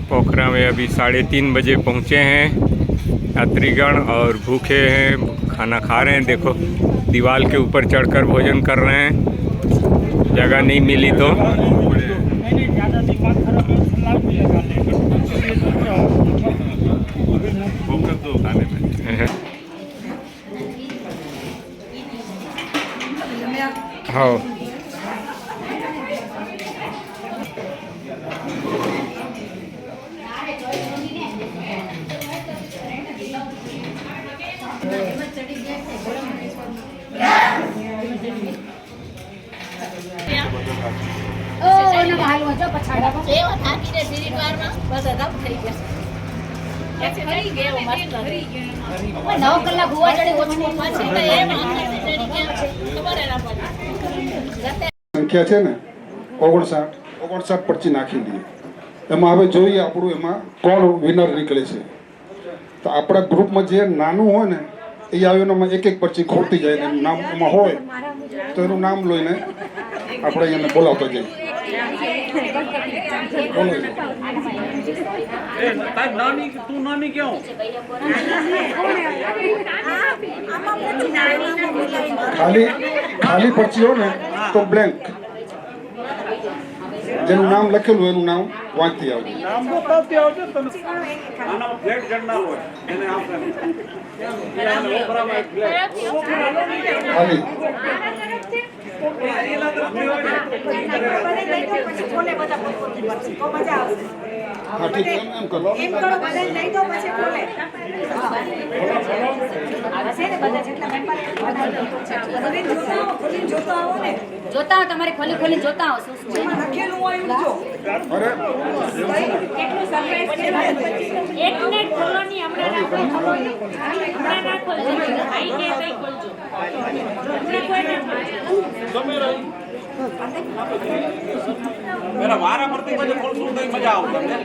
पोखरा में अभी 3:30 बजे पहुँचे हैं यात्रीगण और भूखे हैं, खाना खा रहे हैं। देखो दीवार के ऊपर चढ़कर भोजन कर रहे हैं, जगह नहीं मिली तो। हाँ સંખ્યા છે ને 59 પરચી નાખી દઈએ એમાં હવે જોઈએ આપણું એમાં કોણ વિનર નીકળે છે। તો આપણા ગ્રુપમાં જે નાનું હોય ને એ આવીને એક એક પરચી ખોલતી જાય ને નામ એમાં હોય તો એનું નામ લઈને આપણે એને બોલાવતા જઈએ। ખાલી પરચી હોય ને તો બ્લેન્ક, જેનું નામ લખેલું એનું નામ વાંચતી આવડે। ખાલી हाँ ठीक है एम करो જોતા હો તમારે ખોલી ખોલી જોતા હો શું શું લખેલું હોય જો અરે કેટલું સરપ્રાઈઝ છે એક મિનિટ ખોલો ની હમણાં રાખો હમણાં ના ખોલજો આઈ કે કઈ ખોલજો હમણાં કોઈ ના मेरा वारा मरते बजे खोलશું તો મજા આવશે ને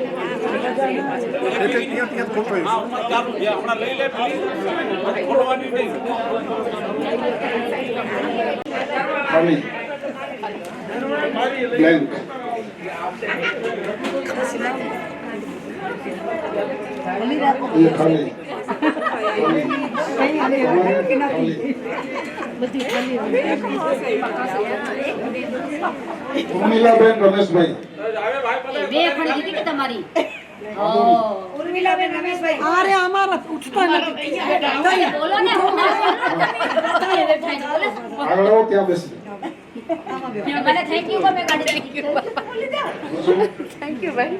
એક ત્યાં ખોલતો હા ચાલુ છે આપણા લઈ લે પ્લીઝ ખોલવાની નહીં ખાલી બ્લેન્ક ये खाली ઉર્મિલાબેન રમેશભાઈ બે ખડી દીધી કે તમારી ઉર્મિલાબેન રમેશભાઈ अरे हमारा पूछता नहीं બોલો ને આગળ આવો ત્યાં બેસી મને થેન્ક યુ મેં કાઢી थैंक यू भाई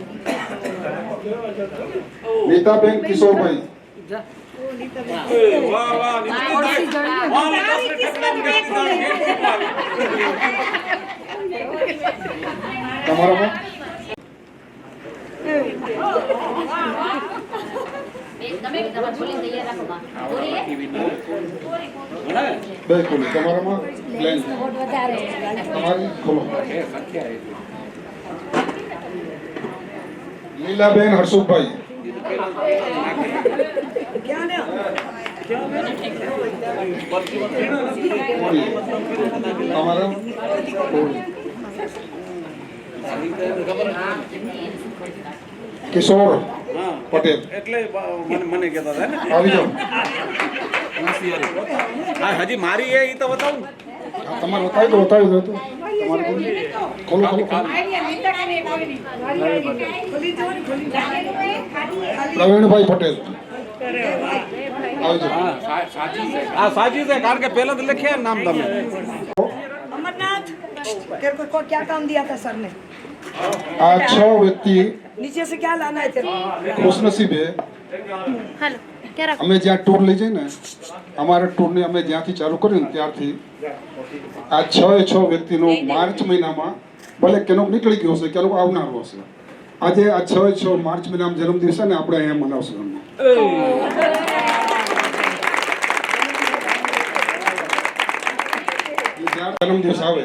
નીતાબેન કિશોરભાઈ વાહ વાહ તમારામાં તમે તમારે બોલી તૈયાર રાખો માં બોલી બે ખોલી તમારામાં બ્લેન્ક તમારી ખોલો લીલાબેન હર્ષુભાઈ તમારા કિશોર પટેલ એટલે મને કહેતા હતા ને આવી જાઓ હા હજી મારી એ તો બતાવું તમારે બતાવી દો તો તમારે ખોલો ખોલો પ્રવીણભાઈ પટેલ આવી જાઓ હા સાચી છે કારણ કે પહેલા તો લખ્યા નામ તમે अमरनाथ तेरे को क्या काम दिया था सर ने આ 6 વ્યક્તિ नीचे से क्या लाना है तेरे को ખુશનસીબ હે અમે જ્યાં ટૂર લઈ જઈએ ને અમારા ટૂરની અમે જ્યાંથી ચાલુ કર્યું ને ત્યારથી આ 6 વ્યક્તિનો માર્ચ મહિનામાં ભલે કેનો નીકળી ગયો હશે કેનો આવનારો હશે આજે આ 6 માર્ચ મહિનામાં જન્મદિવસ છે ને આપણે અહીંયા મનાવશું જન્મદિવસ આવે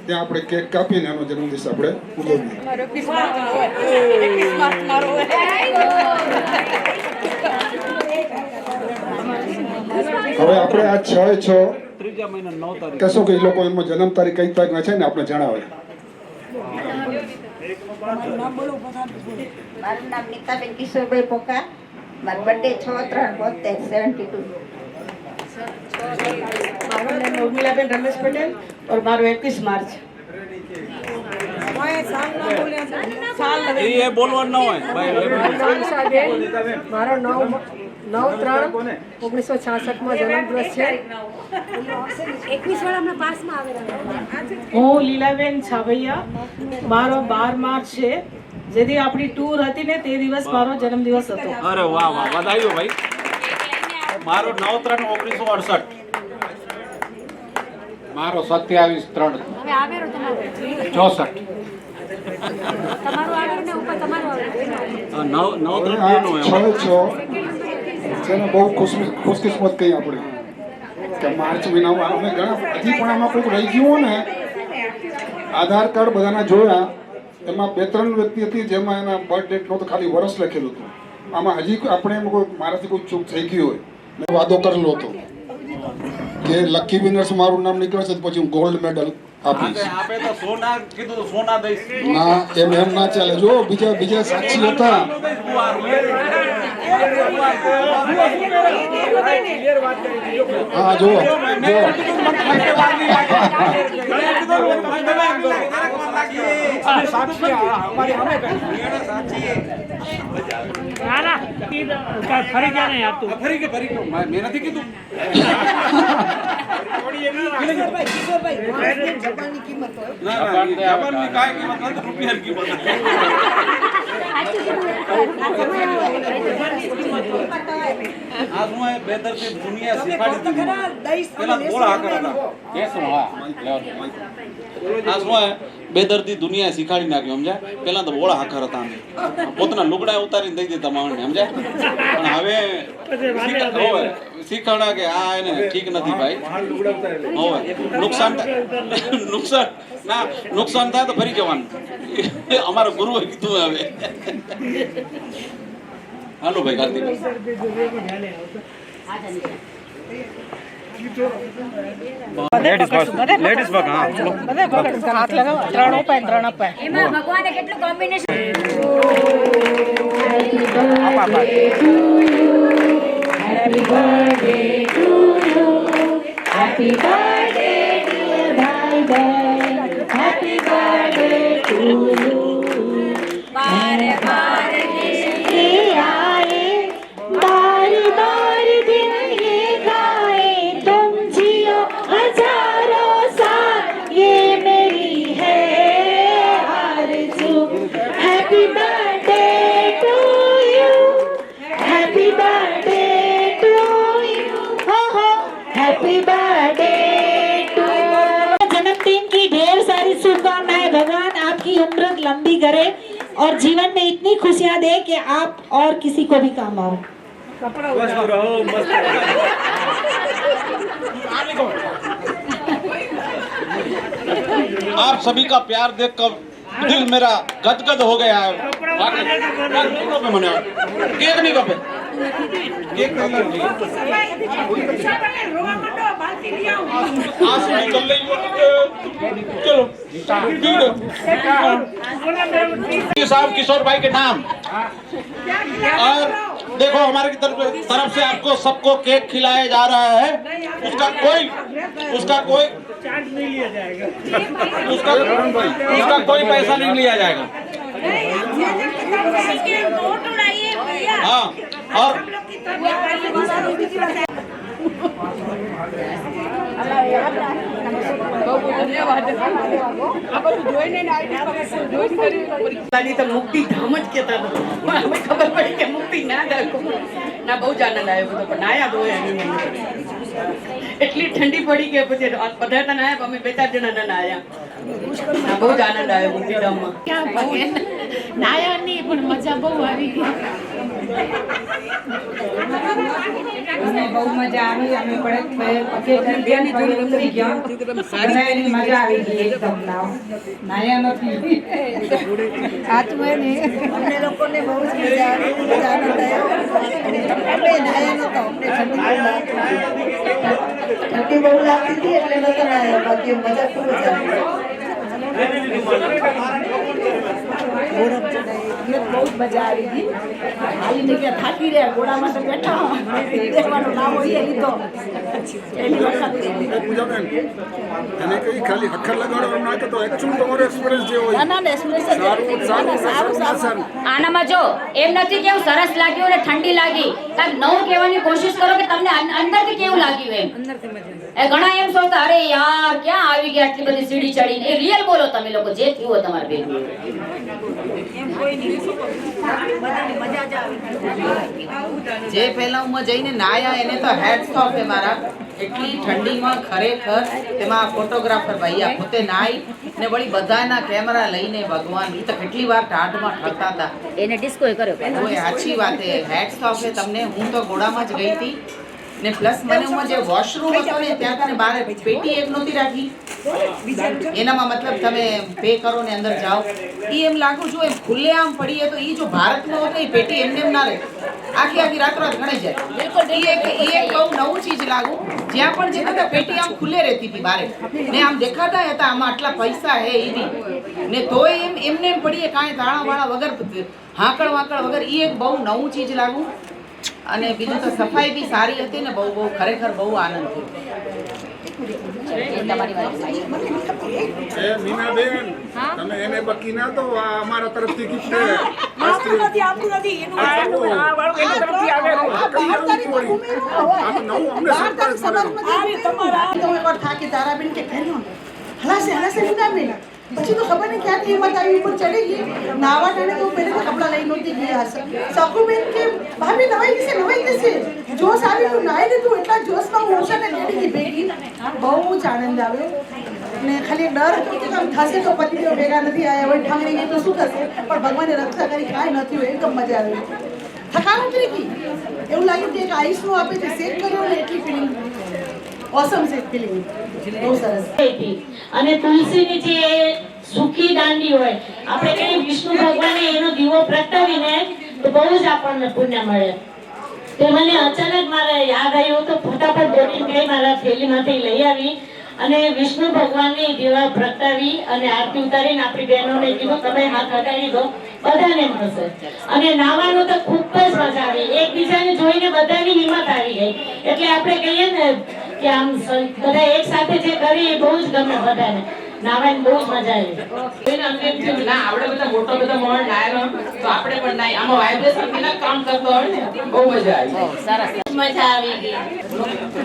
ત્યાં આપણે કેક કાપીને એનો જન્મદિવસ આપણે ઉજવીએ હવે આપણે આ 6 ત્રીજા મહિના 9 તારીખ કહેશો કે એ લોકો એમાં જન્મ તારીખ કઈ તારીખ છે ને આપણે જણાવે તમારું નામ બોલો પછાડ બોલો. મારું નામ નીતાબેન કિશોરભાઈ પોકા. મારો બર્થડે 6/3/72 મારું નામ ઉર્મિલાબેન રમેશ પટેલ और મારો 21 માર્ચ. કોઈ સાલ ના બોલ્યા છે. સાલ એ બોલવાનું ન હોય ભાઈ. મારો 9/3/1966 જન્મદિવસ છે. 21 વાળા હમણાં પાસમાં આવેલા. હું લીલાબેન છાવૈયા. મારો 12 માર્ચ છે. જેથી આપણી ટૂર હતી ને તે દિવસ મારો જન્મદિવસ હતો. અરે વાહ વાહ, વધાયો ભાઈ. મારો 9/3/1968. મારો 27/3/64. હવે આવેરો તમારો તમારું આવેરો ને ઉપર તમારું આવેરો. 9/3/2 છે ને બહુ ખુશકિસ્મત કહી આપણે કે માર્ચ મહિનામાં અમે ઘણા હજી પણ આમાં કોઈક રહી ગયું હોય ને આધાર કાર્ડ બધાના જોયા એમાં 2-3 વ્યક્તિ હતી જેમાં એના બર્થ ડેટ નહોતું, ખાલી વર્ષ લખેલું હતું. આમાં હજી આપણે એમ કોઈ મારાથી કોઈ ચૂક થઈ ગઈ હોય મેં વાદો કરેલો હતો કે લકી વિનર્સ મારું નામ નીકળશે તો પછી હું ગોલ્ડ મેડલ આપીશ. આપે તો સોના કીધું તો સોના દઈશ. ના એમ ના ચાલે. જો બીજા સાક્ષી હતા. હા જો ફરી કે મેં નથી કીધું. કિશોરભાઈ માણસની જબાનની કિંમત હોય. ના જાપાનની કાંઈ કિંમત નથી, રૂપિયાની કિંમત. આ શું બેદરથી દુનિયા શીખવાડી દીધી. ખરા દઈશ પેલા બોળા હાકર હતા. આ શું બેદરથી દુનિયા શીખાડી નાખ્યું, સમજ્યા? પેલા તો બોળા હાકર હતા અમે. પોતાના લુગડા ઉતારીને દઈ દેતા માણસને, સમજ્યા? પણ હવે શીખવાડા કે આ એને ઠીક નથી ભાઈ. હવે નુકસાન થાય તો ફરી જવાનું. અમારા ગુરુએ કીધું. હવે હાલો ભાઈ કાર્તિક. એમાં ભગવાને કેટલું કોમ્બિનેશન. जन्मदिन की ढेर सारी शुभकामनाएं. भगवान आपकी उम्र लंबी करे और जीवन में इतनी खुशियां दे कि आप और किसी को भी काम आओ. आप सभी का प्यार देखकर दिल मेरा गदगद हो गया है. केक नहीं कपे केक चलो साहब किशोर भाई के नाम. और देखो हमारे की तरफ से आपको सबको केक खिलाया जा रहा है. उसका कोई चार्ज नहीं लिया जाएगा. उसका कोई पैसा नहीं लिया जाएगा. हाँ और તો મુક્તિ ધામ જ કહેતા હતા. અમે ખબર પડી કે મુક્તિ ના ના બહુ જ આનંદ આવ્યો બધો. પણ આયા તો એટલી ઠંડી પડી કે પછી પધારતા ના આવ્યા. અમે 2-4 જણા ના આવ્યા. બહુ જ આનંદ આવ્યો મુક્તિધામમાં. નાયા નહીં પણ મજા બહુ આવી ગઈ. અમને બહુ મજા આવી. અમે ઉતરી ગયા. એની મજા આવી ગઈ એકદમ. નાયા નથી સાચું ને. અમને લોકોને બહુ જ મજા આવી, બહુ જ આનંદ આવ્યો. આપણે નાયા નહોતા, અમને ઠંડી બહુ લાગતી હતી એટલે નહોતા નાયા. બાકી મજા ખૂબ જ આવી. ઘોડા ચડાવી બહુ જ મજા આવી ગઈ. હાલી જગ્યા થાકી રહ્યા, ઘોડામાં તો બેઠા દેખવાનું નામ હોય એ લીધો પહેલી વખત. પૂજાબેન એને કઈ ખાલી હખર લગાડવાનું ના તો એકચ્યુઅલ તમારો એક્સપિરિયન્સ જે હોય ના સારું સારું. આનામાં જો એમ નથી કેવું સરસ લાગ્યું અને ઠંડી લાગી, કાંઈક નવું કહેવાની કોશિશ કરો કે તમને અંદરથી કેવું લાગ્યું એમ. એ ઘણા એમ સોચતા અરે યાર ક્યાં આવી ગયા આટલી બધી સીડી ચડીને. એ રિયલ બોલો તમે લોકો જે થયું હોય તમારે ભેગું. જે પહેલામાં જઈને નાયા એને તો હેડ્સ ઓફ હે મારા. એટલી ઠંડીમાં ખરેખર તેમાં ફોટોગ્રાફર ભૈયા પોતે નાઈ ને વળી બધાના કેમેરા લઈને ભગવાન ઈ તો કેટલી વાર ટાઢમાં ઠરતા હતા. એને ડિસ્કો કર્યો. ઓય સાચી વાત હે, હેડ્સ ઓફ હે તમને. હું તો ઘોડામાં જ ગઈ હતી ને પ્લસ મને હું જે વોશરૂમ હતો ને ત્યાં તને બહાર પેટી એક નહોતી રાખી. એનામાં મતલબ તમે પે કરો ને અંદર જાઓ. ઈ એમ લાગુ જો એમ ખુલ્લે આમ પડીએ તો ઈ જો ભારતમાં હોત ને ઈ પેટી એમને એમ ના રહે, આખી રાતોરાત ગણાઈ જાય. ઈ એક બહુ નવું ચીજ લાગુ. જ્યાં પણ જતા હતા પેટી આમ ખુલ્લે રહેતી હતી બારે ને આમ દેખાતા હતા આમાં આટલા પૈસા હે ઈ ને તોય એમને એમ પડીએ કાંઈ તાળા વાળા વગર હાંકળ વાંકળ વગર. ઈ એક બહુ નવું ચીજ લાગુ. અને બીજું તો સફાઈ બી સારી હતી ને બહુ ખરેખર બહુ આનંદ થયો. મીનાબેન તમે એને બકી ના તો આ અમારા તરફથી ગિફ્ટ છે. થાકી તારાબેન કે હલાસે મીનાબેન પછી તો ખબર નહીં ક્યાંથી હિંમત આવી ઉપર ચડી ગઈ. નાવા ટાણે તો પહેલે તો કપડાં લઈ નહોતી ગયા હશે. સકુબેન કે ભાભી નવાઈ જશે જોશ આવી તું નાઈ લીધું એટલા જોશમાં હું છે ને ચડી ગઈ ભેગી. બહુ જ આનંદ આવ્યો ને ખાલી ડર હતો કે આમ થશે તો પતિદેવ ભેગા નથી આવ્યા હોય ઠાંગડી ગઈ તો શું થશે, પણ ભગવાને રક્ષા કરી કાંઈ નથી હોય એકદમ મજા આવી. થકાન ઉતરી ગઈ, એવું લાગ્યું કે એક આઈસનું આપે છે શેક કર્યો ને એટલી ફિલિંગ ઓસમ છે ફિલિંગ બહુ સરસ. અને તુલસીની જે સુખી દાંડી હોય આપણે કઈ વિષ્ણુ ભગવાને એનો દીવો પ્રગટાવીને તો બહુ જ આપણને પુણ્ય મળે. તે મને અચાનક મારે યાદ આવ્યું તો ફટાફટ દોડીને ગઈ મારા થેલીમાંથી લઈ આવી અને વિષ્ણુ ભગવાનની દીવા પ્રગટાવી અને આરતી ઉતારીને આપણી બહેનોને કીધું તમે હાથ હટાવી દો બધાને મળશે. અને નાવાનું તો ખૂબ જ મજા આવી, એકબીજાને જોઈને બધાની હિંમત આવી ગઈ. એટલે આપણે કહીએ ને કે આમ બધા એક સાથે જે કરી એ બહુ જ ગમે બધાને. નાવાની બહુ જ મજા આવી. ના આપણે બધા મોટો બધા મોડ નાયરો તો આપણે પણ નાઈ આમાં વાઇબ્રેશન કેના કામ કરતો હોય ને બહુ મજા આવી. સરસ મજા આવી ગઈ.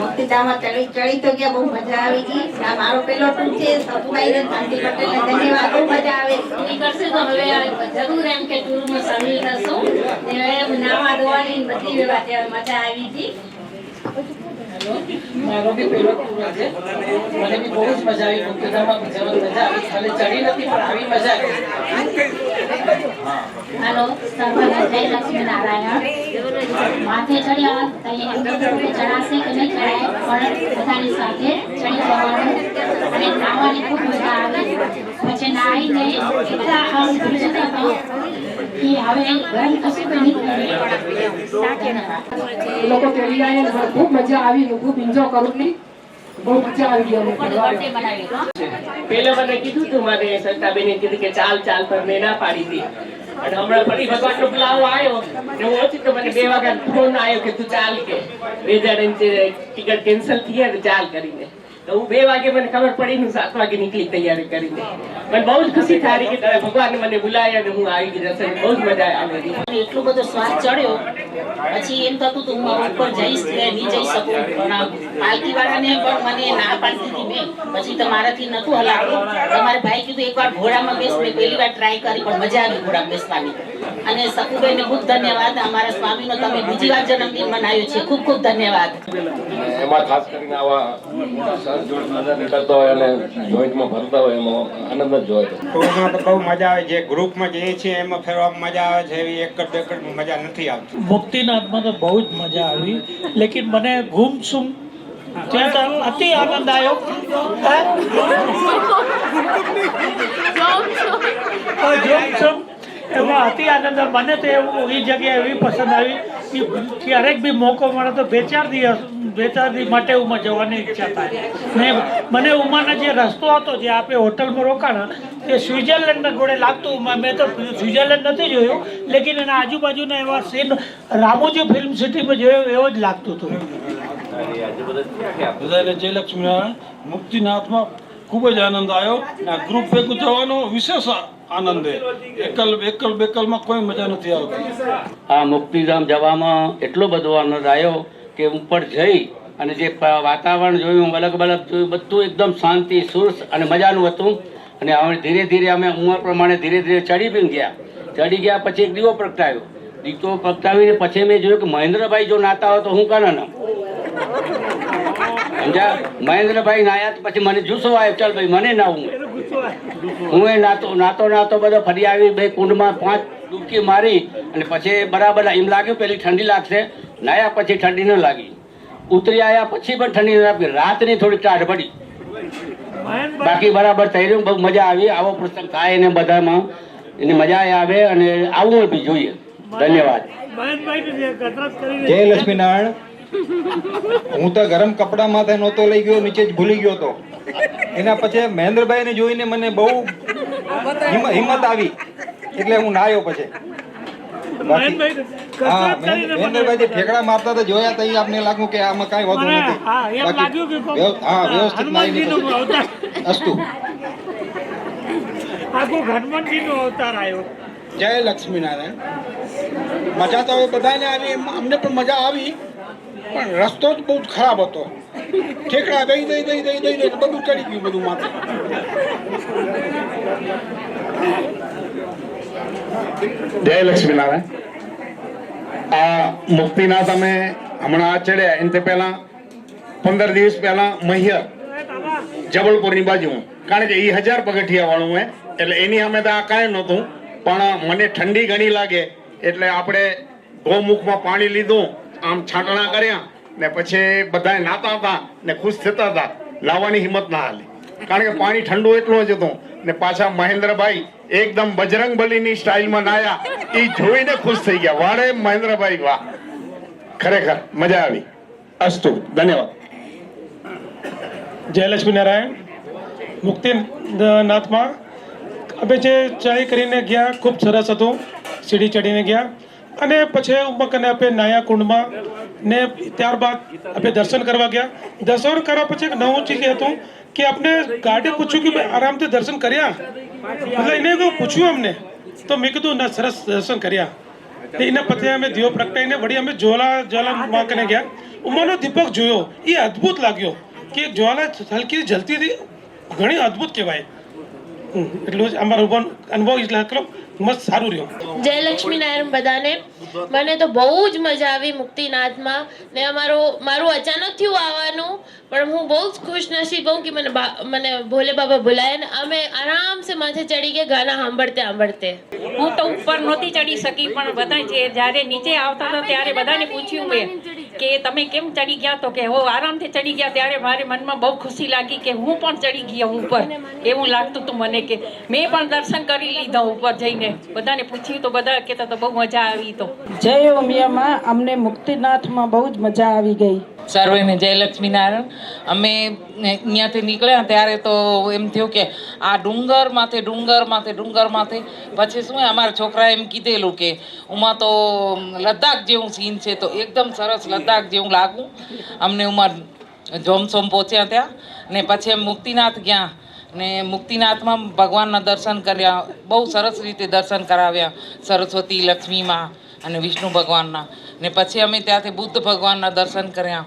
મુક્તિધામમાં ચડી તો ગયા, બહુ મજા આવી ગઈ. આ મારો પેલો ટૂર છે સતુભાઈ ને શાંતિ પટેલ ને ધન્યવાદ. બહુ મજા આવે કરશે તો હવે જરૂર એમ કે ટૂરમાં સામેલ થશું. નાવા ધોવાની બધી વ્યવસ્થા મજા આવી હતી. મારો બી પેલો ટૂર છે, મને બી બહુ જ મજા આવી. મુક્તિધામમાં જવાની મજા આવી, ખાલી ચડી નથી પણ આવી મજા આવી. હાલો સર્વને જય લક્ષ્મી નારાયણ. માથે ચડ્યા ચડાશે કે નહીં ચડાય પણ બધાની સાથે ચડી જવાનું અને નાવાની ખૂબ મજા આવે. પછી નાહીને એટલા આમ જતા હતા કે હવે ગરમ કશું તો નહીં લોકો ચડી ગયા, ખૂબ મજા આવી, ખૂબ એન્જોય કરું છું, બહુ મજા આવી ગઈ. પેલા મને કીધું તું, મને સત્તાબેને કીધું કે ચાલ પર મેં ના પાડી હતી. અને હમણાં ફરી ભગવાનનો બોલાવો આવ્યો ને હું ઓછી તો મને 2 વાગ્યા ફોન આવ્યો કે તું ચાલ કે 2 જણ ટિકિટ કેન્સલ થઈ ગયા ચાલ કરીને. તો હું 2 વાગે મને ખબર પડી ને 7 વાગે નીકળી તૈયારી કરીને. મને બહુ જ ખુશી થઈ કે ભગવાને મને બોલાયા અને હું આવી ગઈ દર્શન. બહુ જ મજા આવી. એટલો બધો શ્વાસ ચડ્યો પછી એમ થતું હતું હું ઉપર જઈશ કે નહીં જઈ શકું, પણ પાલકી વાળાને પણ મને ના પાડતી હતી મેં. પછી તો મારાથી નતું હલાતું. તમારે ભાઈ કીધું એકવાર ઘોડામાં બેસ. મેં પહેલી વાર ટ્રાય કરી પણ મજા આવી ઘોડામાં બેસવાની. અને સકુભાઈને ખૂબ ધન્યવાદ. અમારા સ્વામીનો તમે બીજી વાર જન્મદિન મનાવ્યો છે, ખૂબ ખૂબ ધન્યવાદ. એમાં ખાસ કરીને આવા નીકળતા હોય અને જોઈન્ટમાં ભરતા હોય એમાં આનંદ જ જોયો. ટૂરમાં તો બહુ મજા આવે. જે ગ્રુપમાં જઈએ છીએ એમાં ફરવામાં મજા આવે છે, એવી એકડ મજા નથી આવતી. મુક્તિનાથમાં તો બહુ જ મજા આવી, લેકિન મને ગુમસુમ ત્યાં તો અતિ આનંદ આવ્યો. ગુમસુમ એમાં અતિ આનંદ. મને તો એવું એ જગ્યા એવી પસંદ આવી કે ક્યારેક બી મોકો મળે તો બે ચાર દિવસ માટે ઉમાં જવાની ઈચ્છા થાય. ને મને ઉમાનો જે રસ્તો હતો જે આપણે હોટલમાં રોકાણા તે સ્વિટ્ઝરલેન્ડના ઘોડે લાગતું. મેં તો સ્વિટ્ઝરલેન્ડ નથી જોયું, લેકિન એના આજુબાજુના એવા સીન રામોજી ફિલ્મ સિટીમાં જોયો એવો જ લાગતું હતું. બધાને જય લક્ષ્મીનારાયણ. મુક્તિનાથમાં ખૂબ જ આનંદ આવ્યો. આ ગ્રુપ ભેગું થવાનો વિશેષ આનંદ છે. એકલમાં કોઈ મજા નથી આવતી. આ મુક્તિધામ જવામાં એટલો બધો આનંદ આવ્યો કે ઉપર જઈ અને જે વાતાવરણ જોયું, અલગ જોયું, બધું એકદમ શાંતિ સુર અને મજાનું હતું. અને હવે ધીરે ધીરે અમે ઉંમર પ્રમાણે ધીરે ધીરે ચડી ગયા. પછી એક દીવો પ્રગટાવ્યો. દીવો પ્રગટાવીને પછી મેં જોયું કે મહેન્દ્રભાઈ જો નાતા હોય તો હું કાના ના સમજ્યા. મહેન્દ્રભાઈ નાયા તો પછી મને જુસ્સો આવ્યો, ચાલ ભાઈ મને નાવું. હું એ નાતો બધો ફરી આવી. બે કુંડમાં 5 ડૂબકી મારી અને પછી બરાબર એમ લાગ્યું પેલી ઠંડી લાગશે. નાયા પછી ઠંડી ન લાગી. ઉતરી આવ્યા પછી પણ ઠંડી ન લાગી. રાતની થોડી ટાઢ પડી, બાકી બરાબર થઈ રહ્યું. બહુ મજા આવી. આવો પ્રસંગ થાય ને બધામાં એની મજા આવે અને આવું બી જોઈએ. ધન્યવાદ. જય લક્ષ્મીનારાયણ. હું તો ગરમ કપડામાં નહોતો લઈ ગયો, નીચે જ ભૂલી ગયો હતો. એના પછી મહેન્દ્રભાઈને જોઈને મને બહુ હિંમત આવી એટલે હું નાયો. પછી હા, મહેન્દ્રભાઈ જે ઠેકડા મારતા હતા જોયા તો આપને લાગ્યું કે આમાં કાંઈ વધુ નથી. હા, વ્યવસ્થિત નાઈ અસ્તુ. જય લક્ષ્મીનારાયણ. મજા તો બધાને આવી, અમને પણ મજા આવી, પણ રસ્તો જ બહુ ખરાબ હતો. ઠેકડા દઈ બધું ચડી ગયું બધું માથે. જય લક્ષ્મીનારાયણ. આ મુક્તિનાથ અમે હમણાં ચડ્યા એનાથી પહેલા 15 દિવસ પહેલા મહિયર જબલપુરની બાજુમાં, કારણ કે એ 1000 પગથિયા વાળું હોય એટલે એની અમે તો આ કાંઈ નહોતું. પણ મને ઠંડી ઘણી લાગે એટલે આપણે ગૌમુખમાં પાણી લીધું, આમ છાંટણા કર્યા ને પછી બધા નાતા હતા ને ખુશ થતા હતા. લાવવાની હિંમત ના હાલી, કારણ કે પાણી ઠંડુ એટલું જ હતું. ને પાછા મહેન્દ્રભાઈ એકદમ બજરંગ બલીની સ્ટાઇલમાં નાયા. એ જોઈને ખુશ થઈ ગયા. વાડે મહેન્દ્રભાઈ, વાહ, ખરેખર મજા આવી. અસ્તુ, ધન્યવાદ. જય લક્ષ્મીનારાયણ. મુક્તિનાથમાં અમે જે ચડાઈ કરીને ગયા ખૂબ સરસ હતું. સીડી ચડીને ગયા અને પછી ઉમકને આપણે નાયા કુંડમાં ને ત્યારબાદ આપણે દર્શન કરવા ગયા. દર્શન કરવા પછી એક નવું ચીજ હતું કે આપણે ગાર્ડે પૂછ્યું કે ભાઈ આરામથી દર્શન કર્યા, એટલે એને પૂછ્યું અમને તો મેં કીધું ના સરસ દર્શન કર્યા. એના પછી અમે દીવો પ્રગટાઈને વળી અમે જ્વાલા કને ગયા. ઉમાનો દીપક જોયો, એ અદ્ભુત લાગ્યો કે જ્વાલા હલકી જલતી હતી, ઘણી અદ્ભુત કહેવાય. એટલું જ અમારો અનુભવ મસ્ત સારું રહ્યો. જય લક્ષ્મીનારાયણ બધાને. મને તો બહુ જ મજા આવી મુક્તિનાથમાં ને મારું અચાનક થયું આવવાનું, પણ હું બહુ જ ખુશ નસીબ હું કે મને ભોલે બાબા બોલાય ને અમે આરામ સે માથે ચડી ગયા ગાના સાંભળતે. હું તો ઉપર નહોતી ચડી શકી, પણ બધા જ્યારે નીચે આવતા હતા ત્યારે બધાને પૂછ્યું મેં કે તમે કેમ ચડી ગયા, તો કે હો આરામથી ચડી ગયા. ત્યારે મારે મનમાં બહુ ખુશી લાગી કે હું પણ ચડી ગયા ઉપર, એવું લાગતું હતું મને કે મેં પણ દર્શન કરી લીધા ઉપર જઈને. બધાને પૂછ્યું તો બધા કહેતા તો બહુ મજા આવી. તો જય ઉમિયામાં અમને મુક્તિનાથમાં બહુ જ મજા આવી ગઈ. સર્વેને જય લક્ષ્મીનારાયણ. અમે અહીંયાથી નીકળ્યા ત્યારે તો એમ થયું કે આ ડુંગર માથે પછી શું અમારા છોકરાએ એમ કીધેલું કે ઉમાં તો લદ્દાખ જેવું સીન છે, તો એકદમ સરસ લદ્દાખ જેવું લાગવું અમને. ઉમાં જોમસોમ પહોંચ્યા ત્યાં ને પછી અમે મુક્તિનાથ ગયા ને મુક્તિનાથમાં ભગવાનના દર્શન કર્યા. બહુ સરસ રીતે દર્શન કરાવ્યા, સરસ્વતી, લક્ષ્મીમાં અને વિષ્ણુ ભગવાનના. ને પછી અમે ત્યાંથી બુદ્ધ ભગવાનના દર્શન કર્યા.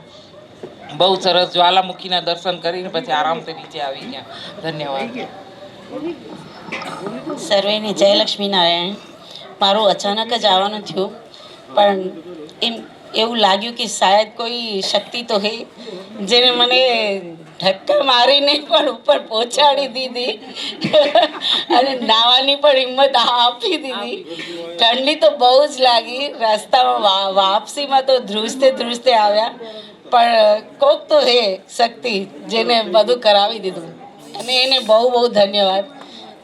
બહુ સરસ જ્વાલામુખીના દર્શન કરીને પછી આરામથી નીચે આવી ગયા. ધન્યવાદ. સર્વેને જય લક્ષ્મીનારાયણ. મારું અચાનક જ આવવાનું થયું, પણ એવું લાગ્યું કે શાયદ કોઈ શક્તિ તો હે જેને મને ધક્કા મારીને પણ ઉપર પહોંચાડી દીધી અને નાવાની પણ હિંમત આપી દીધી. ઠંડી તો બહુ જ લાગી. રસ્તામાં વાપસીમાં તો ધ્રુજતે આવ્યા, પણ કોક તો હે શક્તિ જેને બધું કરાવી દીધું અને એને બહુ ધન્યવાદ.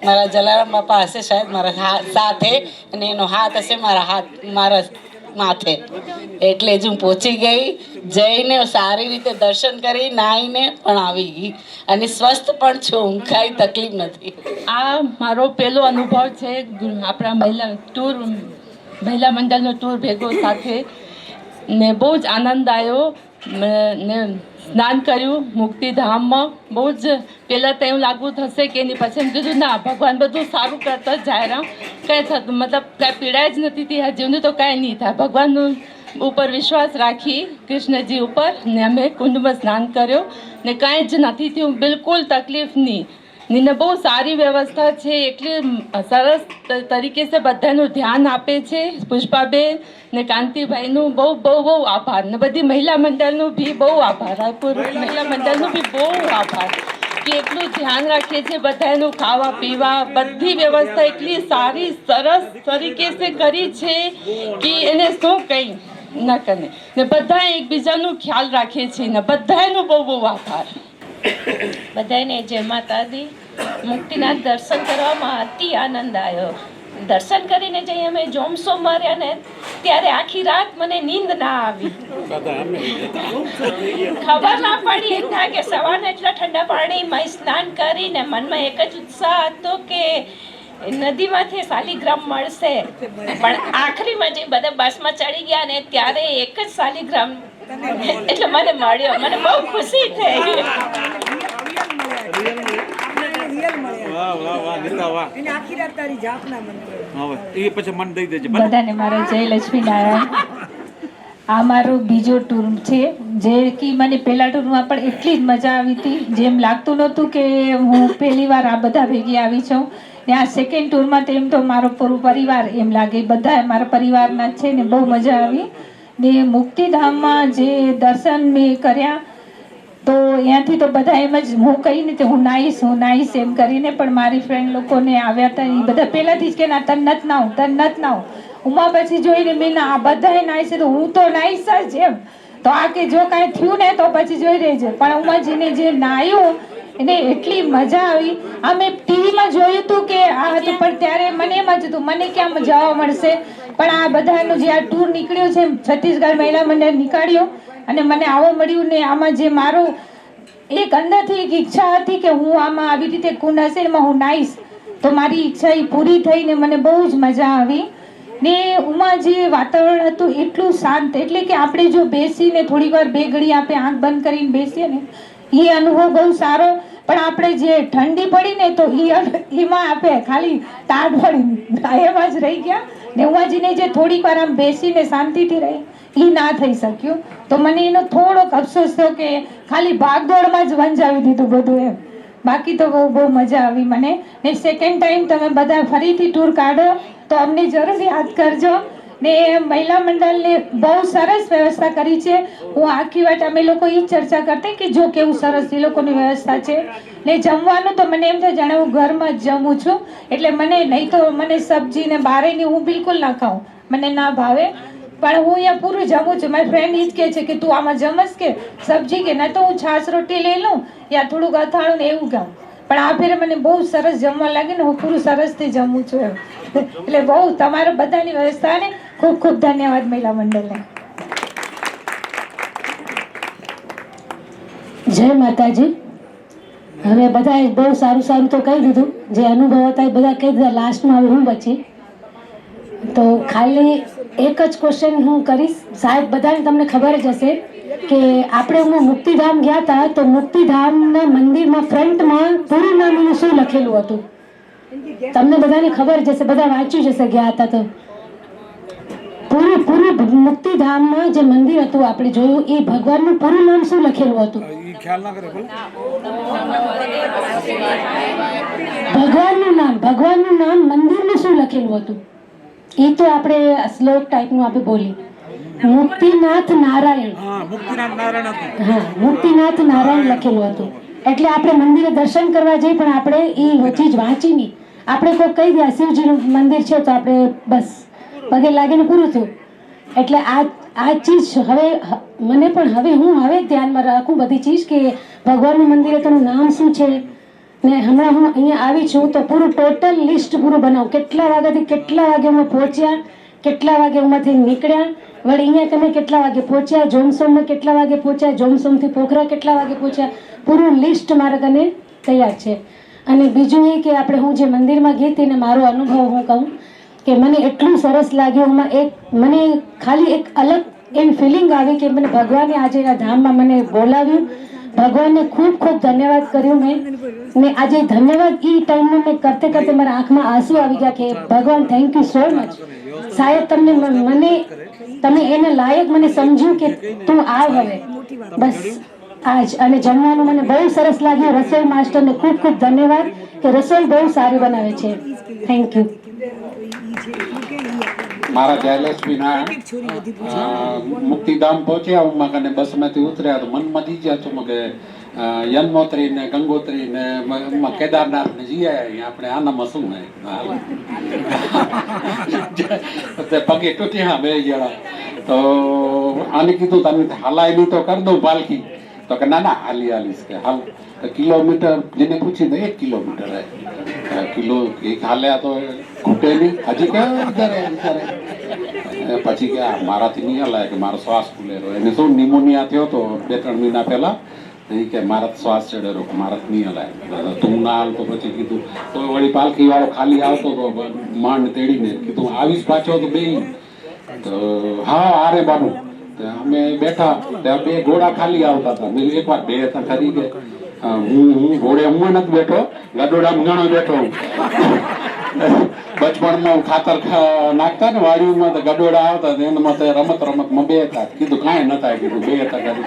મારા જલારામ બાપા હશે શાયદ મારા સાથે, અને એનો હાથ હશે મારા માથે. એટલે જ હું પહોંચી ગઈ, જઈને સારી રીતે દર્શન કરી, નાહીને પણ આવી ગઈ અને સ્વસ્થ પણ છું, હું કાંઈ તકલીફ નથી. આ મારો પહેલો અનુભવ છે આપણા મહિલા મંડળનો ટૂર ભેગો સાથે, ને બહુ જ આનંદ આવ્યો. ને સ્નાન કર્યું મુક્તિધામમાં. બહુ જ પહેલાં તો એવું લાગવું થશે કે એની પછી એમ કીધું ના, ભગવાન બધું સારું કરતા જ જાય રહ્યા, કંઈ થતું મતલબ કાંઈ પીડાય જ નથી થતી, હજીવનું તો કાંઈ નહીં થાય. ભગવાનનું ઉપર વિશ્વાસ રાખી, કૃષ્ણજી ઉપર, ને અમે કુંડમાં સ્નાન કર્યો ને કાંઈ જ નથી થયું, બિલકુલ તકલીફ નહીં. ને બહુ સારી વ્યવસ્થા છે, એટલી સરસ તરીકે સે બધાનું ધ્યાન આપે છે. પુષ્પાબેન ને કાંતિભાઈનું બહુ બહુ બહુ આભાર, ને બધી મહિલા મંડળનું બી બહુ આભાર, રાયપુર મહિલા મંડળનું બી બહુ આભાર કે એટલું ધ્યાન રાખે છે બધાનું, ખાવા પીવા બધી વ્યવસ્થા એટલી સારી સરસ તરીકે સે કરી છે કે એને શું કંઈ ન કરે. ને બધા એકબીજાનું ખ્યાલ રાખે છે, ને બધાનું બહુ બહુ આભાર. બધાને જય માતાજી. મુક્તિનાથ દર્શન કરવામાં અતિ આનંદ આવ્યો. દર્શન કરીને જઈ અમે જોમસો માર્યા ને ત્યારે આખી રાત મને નીંદ ના આવી, ખબર ના પડી ના કે સવારના એટલા ઠંડા પાણીમાં સ્નાન કરીને મનમાં એક જ ઉત્સાહ હતો કે નદીમાંથી શાલિગ્રામ મળશે, પણ આખરીમાં જે બધા બસમાં ચડી ગયા ને ત્યારે એક જ શાલિગ્રામ એટલે મને મળ્યો, મને બહુ ખુશી થઈ. બધાને મારો જય લક્ષ્મીનારાયણ. આ મારો બીજો ટૂર છે, જે કે મને પહેલા ટૂરમાં પણ એટલી જ મજા આવી હતી, જેમ લાગતું નહોતું કે હું પહેલી વાર આ બધા ભેગી આવી છું. ને આ સેકન્ડ ટૂરમાં તેમ તો મારો પૂરો પરિવાર એમ લાગે, બધા મારા પરિવારના જ છે ને બહુ મજા આવી. ને મુક્તિધામમાં જે દર્શન મેં કર્યા તો અહીંયાથી તો બધા એમ જ હું કહીને તો હું નાઈશ એમ કરીને, પણ મારી ફ્રેન્ડ લોકોને આવ્યા હતા એ બધા પહેલાંથી જ કે ના તન નથ નાવ. ઉમા પછી જોઈને મેં ના આ બધાએ નાઈશ તો હું તો નાઈશ જ એમ. તો આ કે જો કાંઈ થયું ને તો પછી જોઈ રહેજે, પણ ઉમાજીને જે નાયું એને એટલી મજા આવી. આ મેં ટીવીમાં જોયું હતું કે આ હતું, પણ ત્યારે મને એમ જ હતું મને ક્યાં જવા મળશે, પણ આ બધાનું જે આ ટૂર નીકળ્યો છે છત્તીસગઢ મહિલા મંડળ નીકળ્યું અને મને આવો મળ્યું. ને આમાં જે મારો એક અંદરથી એક ઈચ્છા હતી કે હું આમાં આવી રીતે કુંડ હશે એમાં હું નાઈશ, તો મારી ઈચ્છા એ પૂરી થઈને મને બહુ જ મજા આવી. ને ઉમાં જે વાતાવરણ હતું એટલું શાંત, એટલે કે આપણે જો બેસીને થોડી વાર બે ઘડી આપણે આંખ બંધ કરીને બેસીએ ને એ અનુભવ બહુ સારો, પણ આપણે જે ઠંડી પડી ને તો એમાં આપણે ખાલી ટાઢ પડી એમાં જ રહી ગયા. ને ઉમાજીને જે થોડીક વાર આમ બેસીને શાંતિથી રહી એ ના થઈ શક્યું, તો મને એનો થોડોક અફસોસ થયો કે ખાલી ભાગદોડમાં જ વંચાવી દીધું બધું એમ. બાકી તો બહુ મજા આવી મને. ને સેકન્ડ ટાઈમ તમે બધા ફરીથી ટૂર કાઢો તો અમને જરૂર યાદ કરજો. ને મહિલા મંડળને બહુ સરસ વ્યવસ્થા કરી છે. હું આખી વાત અમે લોકો એ ચર્ચા કરતા કે જો કેવું સરસ એ લોકોની વ્યવસ્થા છે. ને જમવાનું તો મને એમ થાય જાણે હું ઘરમાં જ જમું છું, એટલે મને નહીં તો મને સબ્જી ને બારેની હું બિલકુલ ના ખાઉં, મને ના ભાવે, પણ હું અહીંયા પૂરું જમું છું. મારી ફ્રેન્ડ એ જ કહે છે કે તું આમાં જમસ કે સબ્જી કે ના, તો હું છાશ રોટી લઈ લઉં યા થોડુંક અથાણું ને એવું ખાઉં, પણ આ ફેરે મને બહુ સરસ જમવા લાગે ને હું પૂરું સરસથી જમું છું એમ. એટલે બહુ તમારા બધાની વ્યવસ્થાને ખૂબ ખૂબ ધન્યવાદ મહિલા મંડળને. જય માતાજી. હવે બધાએ બહુ સારું તો કહી દીધું, જે અનુભવ હતા એ બધા કહી દીધા. લાસ્ટમાં હવે હું બચી તો ખાલી એક જ ક્વેશ્ચન હું કરીશ. સાહેબ બધાને તમને ખબર જ હશે કે આપણે હું મુક્તિધામ ગયા હતા, તો મુક્તિધામના મંદિરમાં ફ્રન્ટમાં પૂરું નામ એનું શું લખેલું હતું તમને બધાને ખબર જ હશે, બધા વાંચ્યું જ હશે ગયા હતા તો. પૂરું મુક્તિધામમાં જે મંદિર હતું આપણે જોયું એ ભગવાનનું પૂરું નામ શું લખેલું હતું? ભગવાનનું નામ મંદિરનું શું લખેલું હતું એ તો આપણે શ્લોક ટાઈપનું આપણે બોલી મુક્તિનાથ નારાયણ. હા, મુક્તિનાથ નારાયણ લખેલું હતું. એટલે આપણે મંદિરે દર્શન કરવા જઈએ પણ આપણે એ ચીજ વાંચી નહીં, આપણે કોઈ કહી દે શિવજીનું મંદિર છે તો આપણે બસ પગે લાગીને પૂરું થયું. એટલે આ ચીજ હવે મને પણ હવે ધ્યાનમાં રાખું બધી ચીજ કે ભગવાનનું મંદિરે તેનું નામ શું છે, ને હમણાં હું અહીંયા આવી છું તો પૂરું ટોટલ લિસ્ટ પૂરું બનાવું, કેટલા વાગ્યાથી કેટલા વાગે અમે પહોંચ્યા, કેટલા વાગે ઉમાંથી નીકળ્યા, વળી અહીંયા તમે કેટલા વાગે પહોંચ્યા, જોમસોમમાં કેટલા વાગે પહોંચ્યા, જોમસોમથી પોખરા કેટલા વાગે પહોંચ્યા, પૂરું લિસ્ટ મારા કને તૈયાર છે. અને બીજું એ કે આપણે હું જે મંદિરમાં ગઈ હતી ને મારો અનુભવ હું કહું કે મને એટલું સરસ લાગ્યું. મને ખાલી એક અલગ એવી ફિલિંગ આવી કે મને ભગવાને આજે આ ધામમાં મને બોલાવ્યું. ભગવાનને ખૂબ ખૂબ ધન્યવાદ કર્યું મેં. ને આજે ધન્યવાદ એ ટાઈમમાં મેં કરતે કરતે મારા આંખમાં આંસુ આવી ગયા કે ભગવાન થેન્ક યુ સો મચ. સાહેબ તમે એને લાયક મને સમજ્યું કે તું આવ હવે બસ આજ. અને જમવાનું મને બહુ સરસ લાગ્યું. રસોઈ માસ્ટરને ખૂબ ખૂબ ધન્યવાદ કે રસોઈ બહુ સારી બનાવે છે. Thank you. મારા જયલક્ષ્મીના મુક્તિધામ પહોંચ્યા હું કને બસમાંથી ઉતર્યા તો મનમાં દીજ્યા છું કે યનમોત્રી ને ગંગોત્રી ને કેદારનાથ ને જઈ આવ્યા આપણે આનામાં શું ને પગે તૂટ્યા બે જણા તો આને કીધું તમે હલાય નહીં તો કરી દઉં પાલખી તો કે ના હાલીશ કે હાલ કિલોમીટર જેને પૂછી તો 1 કિલોમીટર કિલો હાલ્યા તો ઘૂટે નહીં હજી કે પછી કે મારાથી નહીં હલાય કે મારો શ્વાસ ફૂલેલો એને શું નિમોનિયા થયો તો 2-3 મહિના પહેલા કે મારા શ્વાસ ચડેલો મારાથી નહીં હલાય તું ના હાલ તો પછી કીધું તો વળી પાલખી વાળો ખાલી આવતો તો માંડ તેડીને કીધું આવીશ પાછો તો બે તો હા આરે બાબુ અમે બેઠા ત્યાં 2 ઘોડા ખાલી આવતા હતા મેં એકવાર 2 હતા ખરી કે હું ઘોડે હું નથી બેઠો ગડોડામાં ઘણો બેઠો બચપણમાં ખાતર નાખતા ને વાડીમાં તો ગડોડા આવતા એનામાં તો રમતમાં 2 હતા કીધું કાંઈ નતા કીધું 2 હતા કરી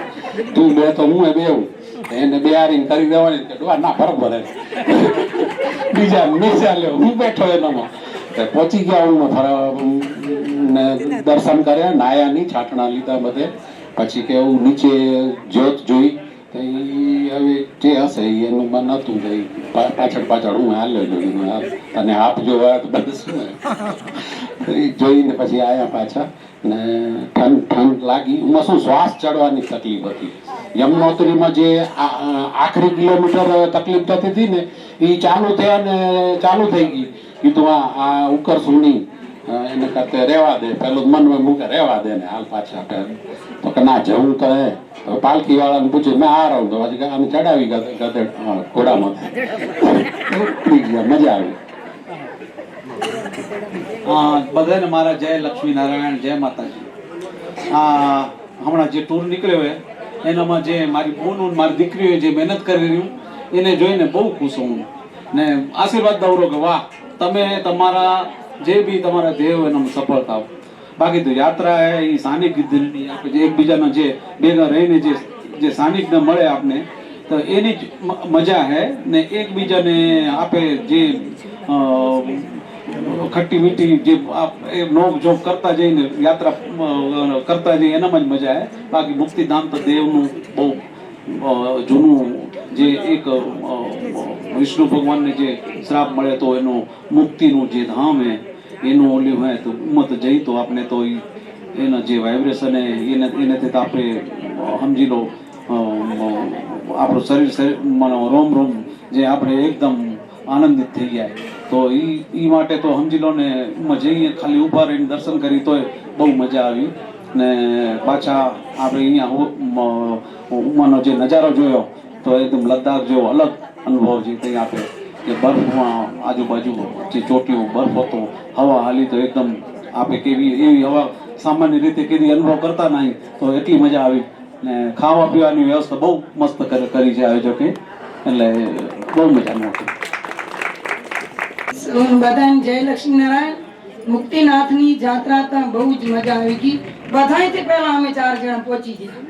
તું બે તો હું બેવું એને બેહારીને કરી દેવાની કે ડોવા ના બરોબર બીજા લ્યો હું બેઠો એનામાં પહોંચી ગયા હું દર્શન કર્યા નાયા નહીં છાટણા લીધા બધે પછી કે એવું નીચે જ્યોત જોઈ હવે જે હશે એનું મન હતું પાછળ હું હાલ્યો જોઈને તને હાફ જોવા તો બધું શું જોઈને પછી આવ્યા પાછા ને ઠંડ લાગી એમાં શું શ્વાસ ચડવાની તકલીફ હતી. યમનોત્રીમાં જે આખરી કિલોમીટર તકલીફ થતી હતી ને એ ચાલુ થયા ને ચાલુ થઈ ગઈ કીધું આ ઉકરશું નહીં એને કરતે રહેવા દે પેલું મનમાં મૂકે રહેવા દે ને હાલ પાછા તો કે ના જવું તો હે પાલખી વાળાને પૂછ્યું મેં આ રહું તો પછી આને ચડાવી ગધેડ ઘોડામાં મજા આવી. બધાને મારા જય લક્ષ્મી નારાયણ જય માતાજી. હમણાં જે ટૂર નીકળ્યો હોય એનામાં જે મારી બહુ મારી દીકરીઓએ જે મહેનત કરી રહ્યું એને જોઈને બહુ ખુશ હું ને આશીર્વાદ દઉં કે વાહ તમે તમારા જે બી તમારા ધ્યેય હોય એનામાં સફળ થાવ. બાકી તો યાત્રા એ સાનિધ્યની આપણે જે એકબીજાના જે ભેગા રહીને જે સાનિધ્ય મળે આપને તો એની જ મજા હે ને એકબીજાને આપે જે ખટ્ટી મીઠી જે નોક જોક કરતા જઈને યાત્રા કરતા જઈએ એનામાં જ મજા હે. બાકી મુક્તિધામ તો દેવનું બહુ જૂનું જે એક વિષ્ણુ ભગવાનને જે શ્રાપ મળે તો એનું મુક્તિનું જે ધામ હે એનું ઓલ્યું હોય તો ઉમત જઈ તો આપણે તો એના જે વાઇબ્રેશન એનાથી તો આપણે સમજી લો આપણું શરીર રોમ જે આપણે એકદમ આનંદિત થઈ ગયા તો એ માટે તો સમજી લો ને જઈએ ખાલી ઊભા રહીને દર્શન કરી તોય બહુ મજા આવી ને પાછા આપણે અહીંયા ઉમાનો જે નજારો જોયો તો એકદમ લદ્દાખ જેવો અલગ અનુભવ છે ત્યાં આપે કે બરફમાં આજુબાજુ જે ચોટીઓ બરફ હતો હવા હાલી તો એકદમ આપણે કેવી એવી હવા સામાન્ય રીતે કેવી અનુભવ કરતા નહીં તો એટલી મજા આવી ને ખાવા પીવાની વ્યવસ્થા બહુ મસ્ત કરી છે આયોજકે એટલે બહુ મજાનું હતું. બધાને જય લક્ષ્મીનારાયણ. મુક્તિનાથની જાત્રા તો બહુ જ મજા આવી ગઈ. બધાથી પહેલા અમે 4 જણા પહોંચી ગયા.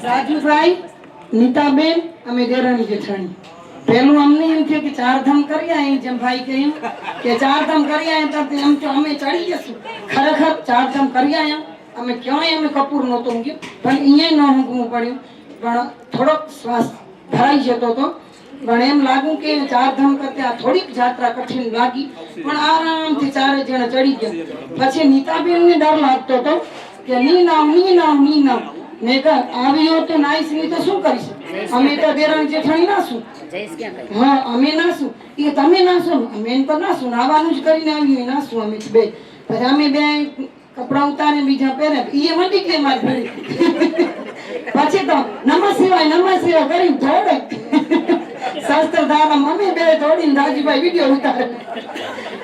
રાજુભાઈ, નીતાબેન, અમે દેરાણી જેઠાણી. પહેલું અમને એમ થયું કે 4 ધામ કરી આવીએ જેમ ભાઈ કહ્યું કે 4 ધામ કરી આવ્યા તો એમ તો અમે ચડી જશું. ખરેખર 4 ધામ કરી આવ્યા અમે ક્યાંય અમે કપૂર નહોતો મૂક્યું પણ અહીંયા ન ઊંઘવું પડ્યું પણ થોડોક શ્વાસ ભરાઈ જતો હતો પણ એમ લાગ્યું કે 4 ધામ કરતા થોડીક યાત્રા કઠિન લાગી પણ આરામથી 4 જણા ચડી ગયા. પછી નીતાબેનને ડર લાગતો હતો કે ની નાવ મેં કહ્યું આવી હોત તો નાઈશ નહીં તો શું કરીશું? અમે તો દેરાણી જેઠાણી નાશું. હા અમે નાશું. એ તમે નાશો, અમે તો નાશું. નાવાનું જ કરીને આવી નાશું અમે બે. પછી અમે બે કપડા ઉતારે બીજા પહેરે. એ મંડી કે મારી ભેળી. પછી તો નમઃ શિવાય કરી થોડે શાસ્ત્ર ધારા મમ્મી બે થોડીને રાજીભાઈ વિડીયો ઉતારે.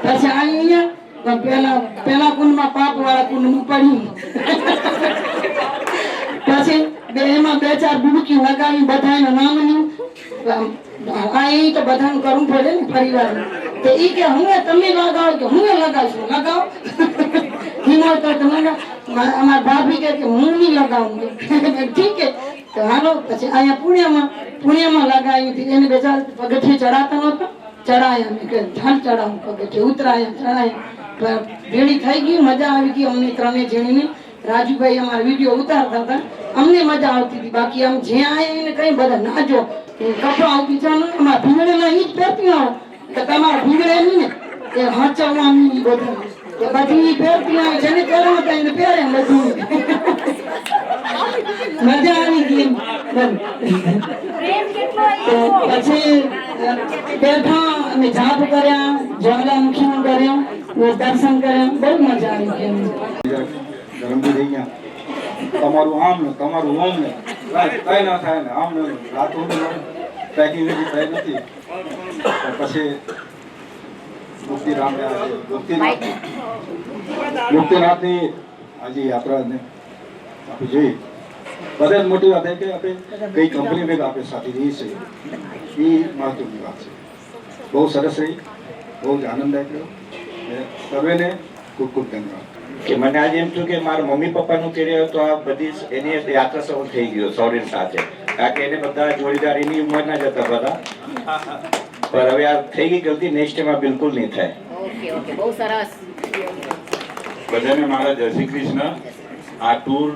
પછી અહીંયા પેલા કુંડમાં પાપ વાળા કુંડ પડ્યું. પછી એમાં 2-4 ડૂબકી લગાવી બધાનું નામ લ્યું. આ એ તો બધાનું કરવું પડે ને પરિવાર. તો એ કે હું તમે લગાવો કે હું લગાવશું? લગાવો અમારા ભાભી કે હું નહીં લગાવું. ઠીક છે તો હાલો. પછી અહીંયા પુણ્યમાં લગાવી હતી. એને બેચાર પગથિયે ચડાતા નહોતા, ચડાયા. મેં કે ધાન ચડાવું પગથિયે ઉતરાયા ચડાયા. ભેળી થઈ ગઈ, મજા આવી ગઈ અમને 3 જણીને. રાજુભાઈ અમારા વિડીયો ઉતારતા હતા, અમને મજા આવતી હતી. બાકી આમ જ્યાં આવ્યા એને કઈ બધા નાજો કપડા આવતી ચાલો અમારા ભીંગડેના ઈ જ પહેરતી આવો તો તમારા ભીંગડે નહીં ને એ હચવવાની બધું બધી પહેરતી આવે. જેને પહેરવા હતા એને પહેરે બધું. મજા આવી ગઈ. પછી બેઠા અમે જાપ કર્યા, જ્વાલામુખી કર્યો, દર્શન કર્યા, બહુ મજા આવી ગઈ. ગરમથી થઈ ગયા તમારું આમ ને તમારું ઓમ ને કઈ ના થાય ને આમ ને રાત પેકિંગ થઈ નથી. પછી મુક્તિનાથની આજે યાત્રાને આપણે જોઈ. બધા મોટી વાત કે આપણે કઈ કંપની ભેગા આપણે સાથે રહી છે એ મહત્વની વાત છે. બહુ સરસ રહી, બહુ જ આનંદદાયક રહ્યો. સર્વેને ખૂબ ખૂબ ધન્યવાદ. કે મને આજે એમ થયું કે મારા મમ્મી પપ્પાનું કર્યું તો આ બધી એની યાત્રા સફળ થઈ ગયો સૌરી સાથે. કારણ કે એને બધા જોડીદાર એની ઉંમરના જ હતા બધા. પણ હવે આ થઈ ગઈ ગલતી, નેક્સ્ટ ટાઈમ બિલકુલ નહીં થાય. બહુ સરસ. બધાને મારા જય શ્રી કૃષ્ણ. આ ટૂર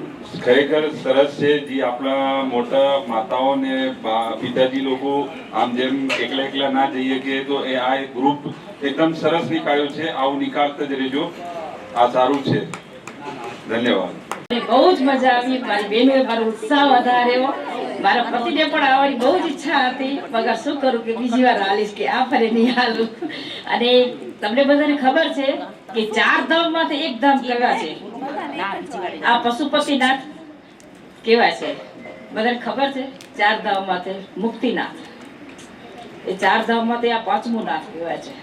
ખરેખર સરસ છે. જે આપણા મોટા માતાઓ ને પિતાજી લોકો આમ જેમ એકલા ના જઈએ કે તો એ આ ગ્રુપ એકદમ સરસ નીકાળ્યો છે. આવું નીકાળતા જ રહેજો, આ સારું છે. ધન્યવાદ. બહુ જ મજા આવી. મારી બહેનોએ મારો ઉત્સાહ વધાર્યો. મારા પતિને પણ આવવાની બહુ જ ઈચ્છા હતી, મગર શું કરું કે બીજી વાર હાલીશ કે આ ફરે નહીં હાલું. અને તમને બધાને ખબર છે કે 4 ધામમાંથી એક ધામ કેવા છે? આ પશુપતિનાથ કેવા છે? બધાને ખબર છે? 4 ધામમાંથી મુક્તિનાથ. એ 4 ધામમાંથી આ 5મું નાથ કેવા છે.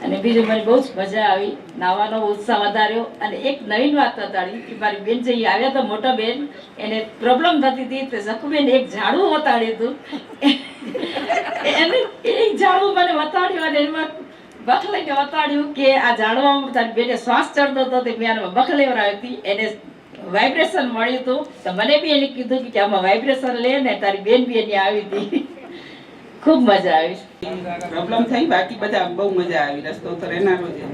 અને બીજું મને બહુ જ મજા આવી, નાવાનો ઉત્સાહ વધાર્યો. અને એક નવીન વાત બતાડી કે મારી બેન જે આવ્યા હતા, મોટા બેન, એને પ્રોબ્લેમ થતી હતી તો સખુબેન એક ઝાડુ વતાડ્યું હતું. એને એક ઝાડુ મને વતાડ્યું અને એમાં બખ લઈને વતાડ્યું કે આ ઝાડવામાં તારી બેને શ્વાસ ચડતો હતો તે મેં બખ લેવડાવી હતી. એને વાઇબ્રેશન મળ્યું હતું તો મને બી એને કીધું કે આમાં વાઇબ્રેશન લે ને. તારી બેન બી એની આવી હતી. ખૂબ મજા આવી. પ્રોબ્લેમ થઈ, બાકી બધા બહુ મજા આવી. રસ્તો તો રહેનારો છે,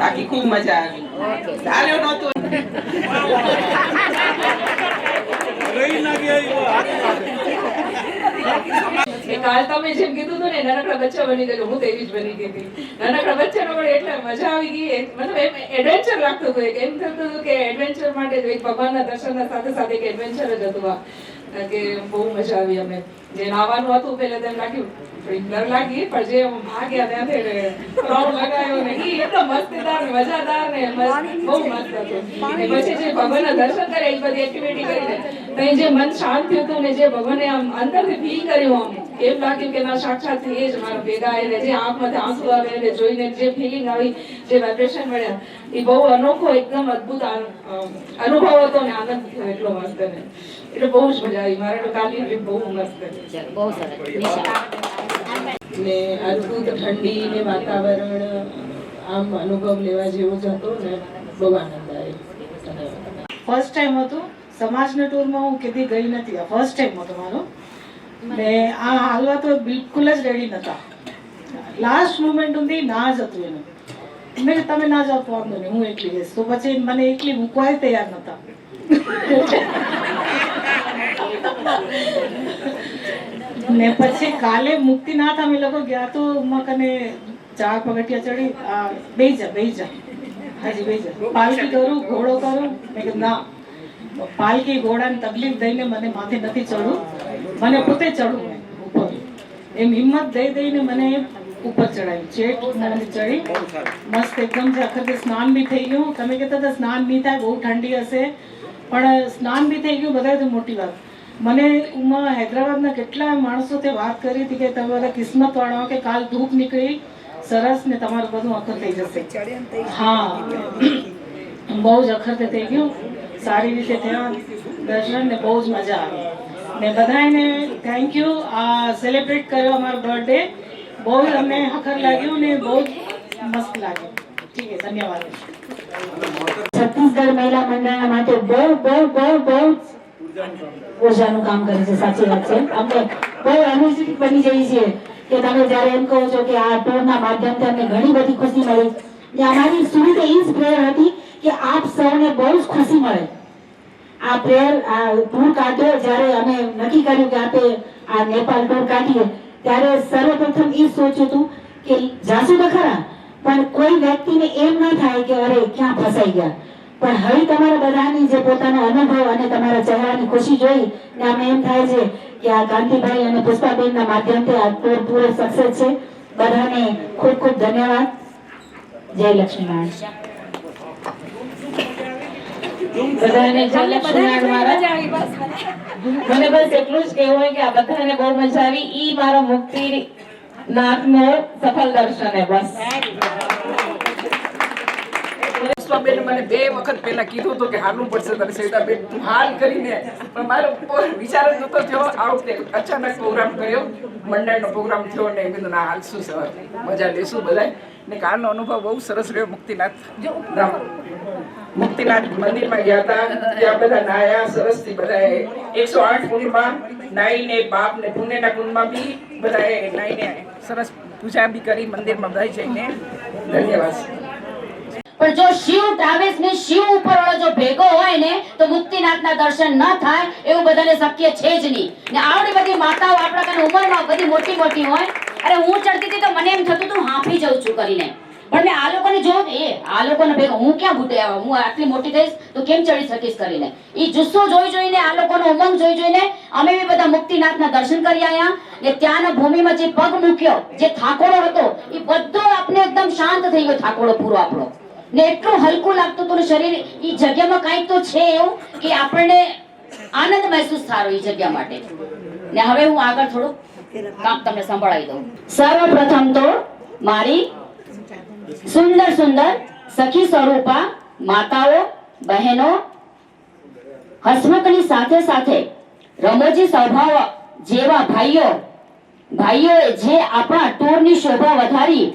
બાકી ખૂબ મજા આવી. ચાલ્યો નહોતો કાલ તમે જેમ કીધું હતું ને નાનકડા બચ્ચા બની ગયેલું, હું તો એવી જ બની ગઈ હતી. નાનકડા બચ્ચાનો પણ એટલે મજા આવી ગઈ. મતલબ એમ એડવેન્ચર લાગતું હતું. એમ થતું હતું કે એડવેન્ચર માટે એક ભગવાનના દર્શનના સાથે સાથે એક એડવેન્ચર જ હતું આ. કે બહુ મજા આવી. અમે જે નાવાનું હતું પેલા તેમ લાગ્યું થોડી ડર લાગી, પણ જે ભાગ્યા ત્યાંથી રાઉન્ડ લગાવ્યો ને એટલો મસ્તદાર ને મજાદાર ને બહુ મસ્ત હતું. પછી જે ભગવાનના દર્શન કરે એ બધી એક્ટિવિટી કરીને ત્યાં જે મન શાંત થયું હતું ને જે ભગવાને આમ અંદરથી ફીલ કર્યું, આમ એમ લાગ્યું કે ના સાક્ષાત એ જ મારા ભેગા એને જે આંખમાંથી આંસુ આવે એને જોઈને જે ફિલિંગ આવી, જે વાઇબ્રેશન મળ્યા એ બહુ અનોખો એકદમ અદભુત અનુભવ હતો ને આનંદ થયો એટલો મસ્ત ને. એટલે બહુ જ મજા આવી. મારે તો કાલની ટ્રીપ બહુ મસ્ત હતી. બહુ સરસ ને અદભુત ઠંડી ને વાતાવરણ આમ અનુભવ લેવા જેવો જ હતો ને. બહુ આનંદ આવ્યો. ફર્સ્ટ ટાઈમ હતું સમાજના ટૂરમાં. હું કદી ગઈ નથી, આ ફર્સ્ટ ટાઈમ હતો મારો. ને આ હાલવા તો બિલકુલ જ રેડી નતા. લાસ્ટ મુમેન્ટ સુધી ના જ હતું એનું. મેં તમે ના જાવ તો વાંધો નહીં, હું એકલી જઈશ. તો પછી મને એકલી મૂકવા તૈયાર નતા. ને પછી કાલે મુક્તિનાથ અમે લોકો ગયા તો કને 4 પગથિયા ચડી. બેહી જા હાજી બેહી જા. પાલકી કરું, ઘોડો કરું? મેં કીધું ના, પાલકી ઘોડાની તકલીફ દઈને મને માથે નથી ચડવું, મને પોતે ચડવું ઉપર, એમ હિંમત દઈને મને ઉપર ચડાવ્યું. ચેટ મને ચડી મસ્ત એકદમ છે. આખરે સ્નાન બી થઈ ગયું. તમે કહેતા હતા સ્નાન નહીં થાય, બહુ ઠંડી હશે, પણ સ્નાન બી થઈ ગયું. બધાથી મોટી વાત, મને હૈદરાબાદના કેટલા માણસોથી વાત કરી હતી કે તમારા કિસ્મત વાળા કે કાલ ધૂપ નીકળી સરસ ને તમારું બધું અખર થઈ જશે. હા, બહુ જ અખર થઈ ગયું, સારી રીતે થયા દર્શન ને બહુ જ મજા આવી ને બધાને થેન્ક યુ. આ સેલિબ્રેટ કર્યો અમારો બર્થડે, બહુ જ અમને અખર લાગ્યું ને બહુ જ મસ્ત લાગ્યું. ઠીક છે, ધન્યવાદ. છત્તીસગઢ મહિલા મંડળના માટે બહુ ઉર્જાનું કામ કરે છે. સાચી વાત છે. આપણે બહુ એનર્જેટિક બની જઈએ છીએ કે તમે જ્યારે એમ કહો છો કે આ ટૂરના માધ્યમથી અમને ઘણી બધી ખુશી મળી. અમારી સુવિધા એ જ પ્રેયર હતી કે આપ સૌને બહુ જ ખુશી મળે. આ પ્રેયર આ ટૂર કાઢ્યો, જ્યારે અમે નક્કી કર્યું કે આપણે આ નેપાળ ટૂર કાઢીએ ત્યારે સર્વપ્રથમ એ સોચ્યું હતું કે જાશું તો ખરા, પણ કોઈ વ્યક્તિને એમ ના થાય કે અરે ક્યાં ફસાઈ ગયા. પણ હવે તમારા બધાની જે પોતાનો અનુભવ અને તમારા ચહેરાની ખુશી જોઈ ને અમે એમ થાય છે કે આ કાંતિભાઈ અને પુષ્પાબેનના માધ્યમથી આ ટૂર પૂરો સક્સેસ છે. બધાને ખૂબ ખૂબ ધન્યવાદ. જય લક્ષ્મીનારાયણ. બધાને જય લક્ષ્મીનારાયણ. મારા મને બસ એટલું જ કહેવું હોય કે આ બધાને બહુ મજા આવી. ઈ મારો મુક્તિ નાથનો સફળ દર્શન હે. બસ પુષ્પાબેને મને 2 વખત પહેલા કીધું હતું કે હાલવું પડશે તને સવિતાબેન, તું હાલ કરીને, પણ મારો વિચાર જ નતો થયો. આ વખતે અચાનક પ્રોગ્રામ કર્યો, મંડળનો પ્રોગ્રામ થયો ને મેં કીધું ના હાલશું સર, મજા લેશું બધાય ને. કાલનો અનુભવ બહુ સરસ રહ્યો. મુક્તિનાથ મંદિરમાં ગયા હતા, ત્યાં બધા નાયા સરસથી, બધાએ 108 કુંડમાં નાઈને, બાપ ને પુણ્યના કુંડમાં બી બધાએ નાઈને સરસ પૂજા બી કરી મંદિરમાં બધા જઈને. ધન્યવાદ. પણ જો શિવ ટ્રાવેલ્સ ને શિવ ઉપર વાળો જો ભેગો હોય ને તો મુક્તિનાથના દર્શન ન થાય એવું બધાને શક્ય છે જ નહીં. ને આવડી બધી માતાઓ આપણા કાને ઉંમરમાં બધી મોટી મોટી હોય. અરે હું ચડતી હતી તો મને એમ થતું હતું હાંફી જઉં છું કરીને, પણ મેં આ લોકોને જો આ લોકોને ભેગો હું ક્યાં ભૂટે આવ્યા, હું આટલી મોટી થઈશ તો કેમ ચડી શકીશ કરીને. એ જુસ્સો જોઈને આ લોકોનો ઉમંગ જોઈને અમે બી બધા મુક્તિનાથના દર્શન કરી આવ્યા. ને ત્યાંના ભૂમિમાં જે પગ મૂક્યો, જે થાકોડો હતો એ બધો આપણે એકદમ શાંત થઈ ગયો. થાકોડો પૂરો આપણો ને એટલું હલકું લાગતું હતું શરીર. એ જગ્યામાં કંઈક તો છે એવું કે આપણને આનંદ મહેસૂસ થાય એ જગ્યા માટે. ને હવે હું આગળ થોડું કામ તમને સંભળાવી દઉં. સર્વપ્રથમ તો મારી સુંદર સુંદર સખી સ્વરૂપા માતાઓ, બહેનો, હસમુખની સાથે સાથે રમોજી સ્વભાવ જેવા ભાઈઓએ જે આપણા ટૂરની શોભા વધારી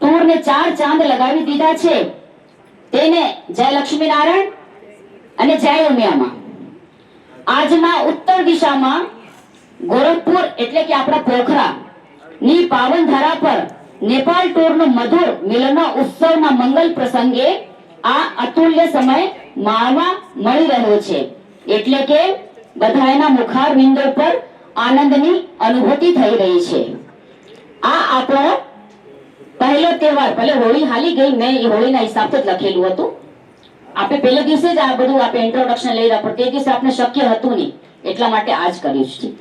ટૂરને 4 ચાંદ લગાવી દીધા છે તેને જય લક્ષ્મીનારાયણ અને જય ઉમિયામાં. આજના ઉત્તર દિશામાં ગોરખપુર એટલે કે આપણા પોખરા ની પાવન ધરા પર નેપાળ ટૂરનો મધુર મિલન ઉત્સવના મંગલ પ્રસંગે આ અતુલ્ય સમય માણવા મળી રહ્યો છે. એટલે કે બધાના મુખારવિંદો પર આનંદની અનુભૂતિ થઈ રહી છે. આ આપણો પહેલો તહેવાર, ભલે હોળી હાલી ગઈ, મેં એ હોળીના હિસાબથી જ લખેલું હતું. આપણે પહેલે દિવસે જ આ બધું આપણે ઇન્ટ્રોડક્શન લઈ રહ્યા, પણ તે દિવસે આપણે શક્ય હતું નહીં, એટલા માટે આજ કર્યું છે.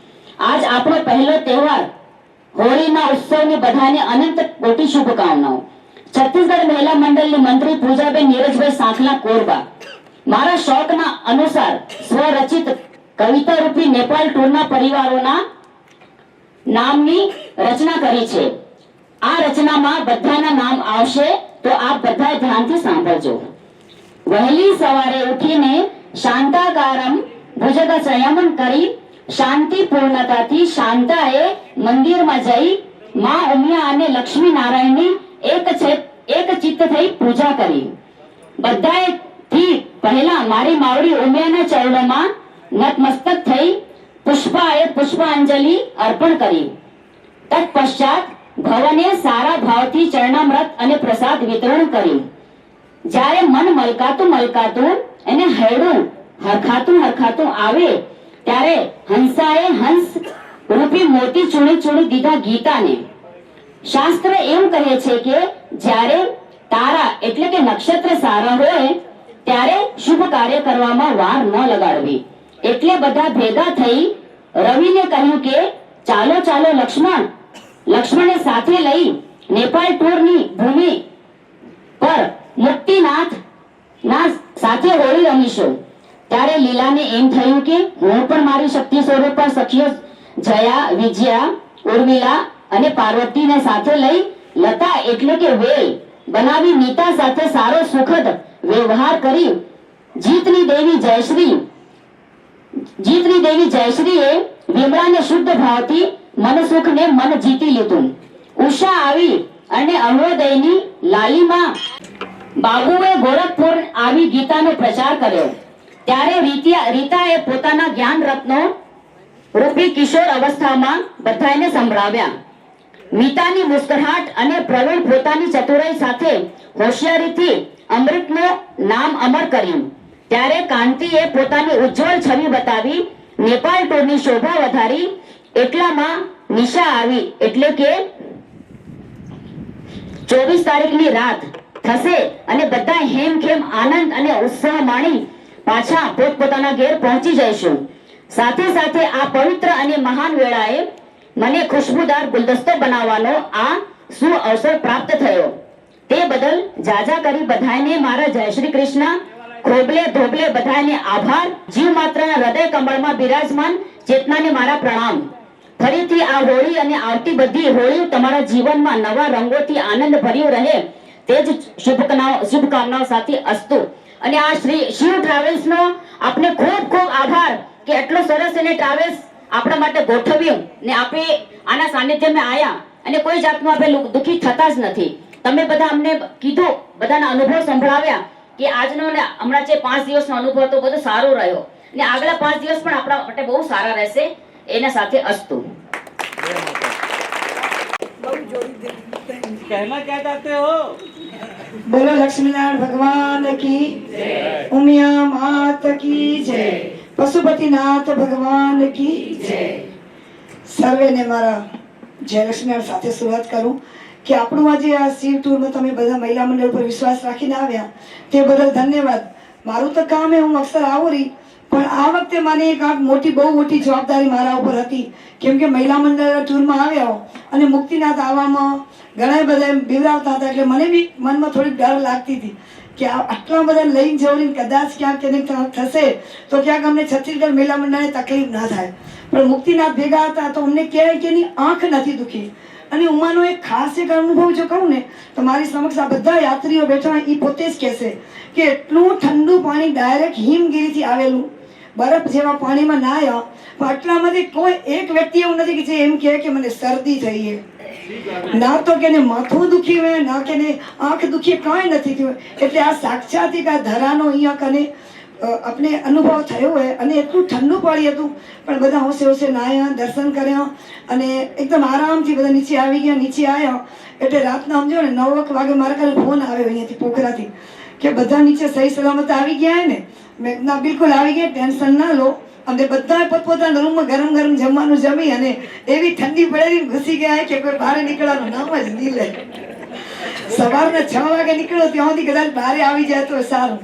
આજ આપણો પહેલો તહેવાર હોળીના ઉત્સવની બધાને અનંત કોટી શુભકામનાઓ. છત્તીસગઢ મહિલા મંડળની મંત્રી પૂજાબેન નીરજભાઈ સાંખલા કોરબા મારા શોખના અનુસાર સ્વરચિત કવિતા રૂપી નેપાળ ટૂરના પરિવારોના નામની રચના કરી છે. આ રચનામાં બધાના નામ આવશે તો આપ બધા ધ્યાનથી સાંભળજો. વહેલી સવારે ઉઠીને શાંતાકારમ ભુજગ સંયમન કરી શાંતિપૂર્ણતાથી શાંતાએ મંદિરમાં જઈ માં ઉમિયા અને લક્ષ્મી નારાયણની એક ચિત્ત થઈ પૂજા કરી. બધાએ થી પહેલા મારી માવડી ઉમિયાના ચરણોમાં નતમસ્તક થઈ પુષ્પાએ પુષ્પાંજલિ અર્પણ કરી. તત્પશ્ચાત ભવને સારા ભાવથી ચરણામૃત અને પ્રસાદ વિતરણ કરી. જ્યારે મન મલકાતું એને હૈડું હરખાતું આવે ત્યારે હંસાએ હંસ રૂપી મોતી ચૂણી દીધા ગીતાને. શાસ્ત્ર એમ કહે છે કે જ્યારે તારા એટલે કે નક્ષત્ર સારા હોય ત્યારે શુભ કાર્ય કરવામાં વાર ન લગાડવી. એટલે બધા ભેગા થઈ રવિને કહ્યું કે ચાલો ચાલો લક્ષ્મણને સાથે લઈ નેપાળ ટૂરની ભૂમિ પર મુક્તિનાથ ના સાથે હોળી રમીશું. ત્યારે લીલાને એમ થયું કે હું પણ મારી શક્તિ સ્વરૂપા સખીઓ જયા, વિજયા, ઉર્મિલા અને પાર્વતીને સાથે લઈ લતા એટલે કે વેલ બનાવી નીતા સાથે સારો સુખદ વ્યવહાર કરી જીતની દેવી જયશ્રીએ વિમળાને શુદ્ધ ભાવથી મન સુખને મન જીતી લીધું. ઉષા આવી અને અરુણોદયની લાલીમાં બાબુએ ગોરખપુર આવી ગીતાનો પ્રચાર કર્યો. ત્યારે રીતાએ પોતાના જ્ઞાન રત્નો રૂપી કિશોર અવસ્થામાં બધાને સંભળાવ્યા. મીતાની મુસ્કરાહટ અને પ્રવીણ પોતાની ચતુરાઈ સાથે હોશિયારીથી અમૃતનું નામ અમર કર્યું. ત્યારે કાંતિએ પોતાની ઉજ્જવળ છબી બતાવી નેપાળ ટૂરની શોભા વધારી. એટલામાં નિશા આવી એટલે કે 24 તારીખની રાત થશે અને બધા હેમખેમ આનંદ અને ઉત્સાહ માણી પાછા પોતપોતાના ઘેર પહોંચી જઈશું. સાથે સાથે આ પવિત્ર અને મહાન વેળાએ મને ખુશ્બુદાર ગુલદસ્તો બનાવવાનો આ સુઅવસર પ્રાપ્ત થયો. તે બદલ જાજા કરી બધાને મારા જય શ્રી કૃષ્ણ ખોબલે ધોબલે બધાને આભાર. જીવ માત્રના હૃદય કમળમાં બિરાજમાન ચેતનાને મારા પ્રણામ. ફરીથી આ હોળી અને આવતી બધી હોળી તમારા જીવનમાં નવા રંગોથી આનંદ ભર્યું રહે તે જ શુભકામનાઓ સાથે અસ્તુ. અને આ શ્રી શિવ ટ્રાવેલ્સનો આપને ખૂબ ખૂબ આભાર કે એટલો સરસ એને ટ્રાવેલ્સ આપણા માટે ગોઠવ્યું ને આપણે આના સાનિધ્યમાં આવ્યા અને કોઈ જાતનું આપણે દુઃખી થતા જ નથી. તમે બધા અમને કીધું, બધાના અનુભવ સંભળાવ્યા કે આજનો ને હમણાં જે 5 દિવસનો અનુભવ તો બધો સારો રહ્યો ને આગલા 5 દિવસ પણ આપણા માટે બહુ સારા રહેશે. એના સાથે અસ્તુ. कहना क्या चाहते हो? बोलो लक्ष्मीनारायण भगवान की जय, उमिया मात की जय, पशुपतिनाथ भगवान की जय. સર્વેને મારા જય લક્ષ્મીનારાયણ સાથે શરૂઆત કરું કે આપણું આજે આ શિવ ટૂરમાં તમે બધા મહિલા મંડળ પર વિશ્વાસ રાખીને આવ્યા તે બદલ ધન્યવાદ. મારું તો કામ હું અક્ષર આવરી પણ આ વખતે મને એક બહુ મોટી જવાબદારી મારા ઉપર હતી કેમ કે મહિલા મંડળ ટૂરમાં આવ્યા અને મુક્તિનાથ આવવામાં ઘણા બધા બિવરાવતા હતા એટલે મને બી મનમાં થોડીક ડર લાગતી હતી કે આટલા બધા લઈને જવું કદાચ ક્યાંક થશે તો ક્યાંક અમને છત્તીસગઢ મહિલા મંડળને તકલીફ ના થાય. પણ મુક્તિનાથ ભેગા હતા તો અમને કહેવાય કે એની આંખ નથી દુખી. અને ઉમાનો એક ખાસ એક અનુભવ જો કહું ને તો મારી સમક્ષ આ બધા યાત્રીઓ બેઠા એ પોતે જ કહેશે કે એટલું ઠંડુ પાણી ડાયરેક્ટ હિમગીરીથી આવેલું બરફ જેવા પાણીમાં નાહ્યા પણ આટલામાંથી કોઈ એક વ્યક્તિ એવું નથી કે જે એમ કહે કે મને શરદી થઈ છે, ના તો કે માથું દુખી હોય ના કે આંખ દુખી, કાંઈ નથી થયું. એટલે આ સાક્ષાત એક આ ધરાનો અહીંયા કને આપણે અનુભવ થયો હોય અને એટલું ઠંડુ પાણી હતું પણ બધા હોશે હોશે નાહ્યા, દર્શન કર્યા અને એકદમ આરામથી બધા નીચે આવી ગયા. નીચે આવ્યા એટલે રાતના સમજો ને 9 વાગે મારા કાલે ફોન આવ્યો અહીંયાથી પોખરાથી કે બધા નીચે સહી સલામત આવી ગયા ને. મેં ના બિલકુલ આવી ગયા, ટેન્શન ના લો. અને બધા પોતપોતાના રૂમમાં ગરમ ગરમ જમવાનું જમી અને એવી ઠંડી પડેલી ઘૂસી ગયા કે કોઈ બહાર નીકળવાનું નામ જ નહીં લે. સવારના 6 વાગે નીકળ્યો ત્યાં સુધી કદાચ બહાર આવી જાય તો સારું.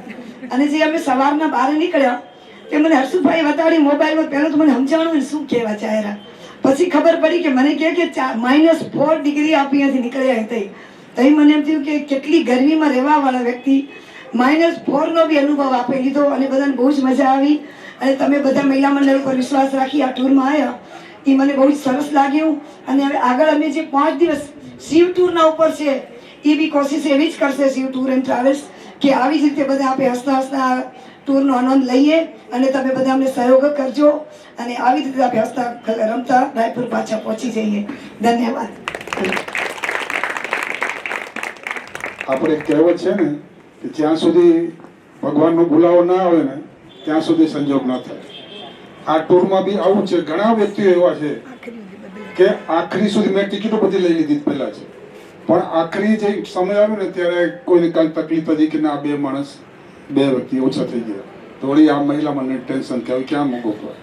અને જે અમે સવારના બહાર નીકળ્યા તે મને હર્ષુભાઈ બતાડી મોબાઈલમાં. પહેલું તો મને સમજાણું ને શું કહેવા ચાહેરા, પછી ખબર પડી કે મને કહે કે -4 ડિગ્રી આપી અહીંયાથી નીકળ્યા હતા. તો મને એમ થયું કે કેટલી ગરમીમાં રહેવાવાળા વ્યક્તિ -4નો બી અનુભવ આપી લીધો અને બધાને બહુ જ મજા આવી. અને તમે બધા મહિલા મંડળ પર વિશ્વાસ રાખી આ ટૂરમાં આવ્યા એ મને બહુ જ સરસ લાગ્યું. અને હવે આગળ અમે જે 5 દિવસ શિવ ટૂરના ઉપર છે એ બી કોશિશ એવી જ કરશે શિવ ટૂર એન્ડ ટ્રાવેલ્સ કે આવી જ રીતે બધા આપણે હસતા હસતા ટૂરનો આનંદ લઈએ અને તમે બધા અમને સહયોગ કરજો અને આવી રીતે આપણે હસતા રમતા રાયપુર પાછા પહોંચી જઈએ. ધન્યવાદ. આપણે કહેવત છે ને કે જ્યાં સુધી ભગવાનનો બોલાવો ના આવે ને ત્યાં સુધી સંજોગ ન થાય. આ ટૂરમાં બી આવું છે. ઘણા વ્યક્તિઓ એવા છે કે આખરી સુધી મેં ટિકિટો બધી લઈ લીધી પહેલા છે પણ આખરી જે સમય આવ્યો ને ત્યારે કોઈને કાંઈ તકલીફ હતી કે ના 2 માણસ 2 વ્યક્તિ ઓછા થઈ ગયા તો વળી આ મહિલા મને ટેન્શન કે ક્યાં મૂકો પડે.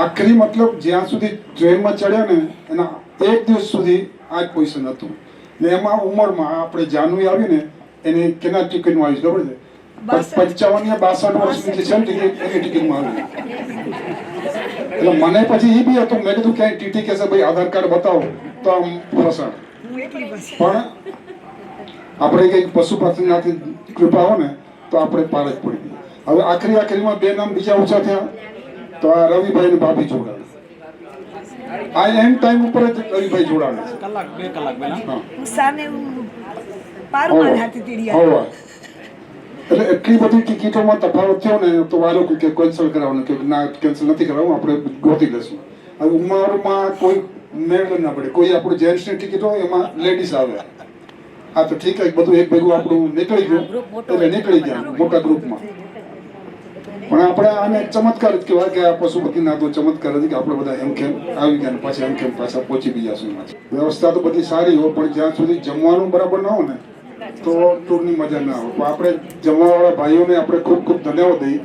આખરી મતલબ જ્યાં સુધી ટ્રેનમાં ચડ્યા ને એના 1 દિવસ સુધી આ જ પોઝિશન હતું ને એમાં ઉંમરમાં આપણે જાનવી આવી ને એને કેના ટિકિટમાં આવી ખબર છે 55 યા 62 વર્ષની જે છે ટિકિટ એની ટિકિટમાં આવી. એટલે મને પછી એ બી હતું, મેં કીધું ક્યાંય ટીટી કહેશે ભાઈ આધાર કાર્ડ બતાવો તો આમ ફસાણ. પણ આપણે કંઈક પશુપતિનાથની કૃપા હોય ને તો આપણે પાર જ પડી ગઈ. હવે આખરીમાં 2 નામ બીજા ઓછા થયા તો આ રવિભાઈ ને ભાભી જોડાણ. આ એન્ડ ટાઈમ ઉપર જ રવિભાઈ જોડાણ છે. કલાક 2 કલાક પહેલા સામે પારમાં હાથી તીડિયા. એટલે એટલી બધી ટિકિટોમાં તફાવત થયો ને તો વાલો કે કેન્સલ કરાવવાનું, કે ના કેન્સલ નથી કરાવવું, આપણે ગોતી લઈશું. હવે ઉંમરમાં કોઈ મેળ ના પડે, કોઈ આપણું જેન્ટ્સની ટિકિટ હોય એમાં લેડીઝ આવે. હા તો ઠીક છે, બધું એક ભેગું આપણું નીકળી ગયું એટલે નીકળી ગયા મોટા ગ્રુપમાં. પણ આપણે આને ચમત્કાર જ કહેવાય કે આ પશુપતિનાથનો ચમત્કાર હતી કે આપણે બધા એમ કેમ આવી ગયા, પાછા એમ કેમ પાછા પહોંચી બી જશું એમાં. વ્યવસ્થા તો બધી સારી હોય પણ જ્યાં સુધી જમવાનું બરાબર ના હોય ને તો ટૂરની મજા ના આવે. આપણે જમવાવાળા ભાઈઓને આપણે ખૂબ ખૂબ ધન્યવાદ દઈએ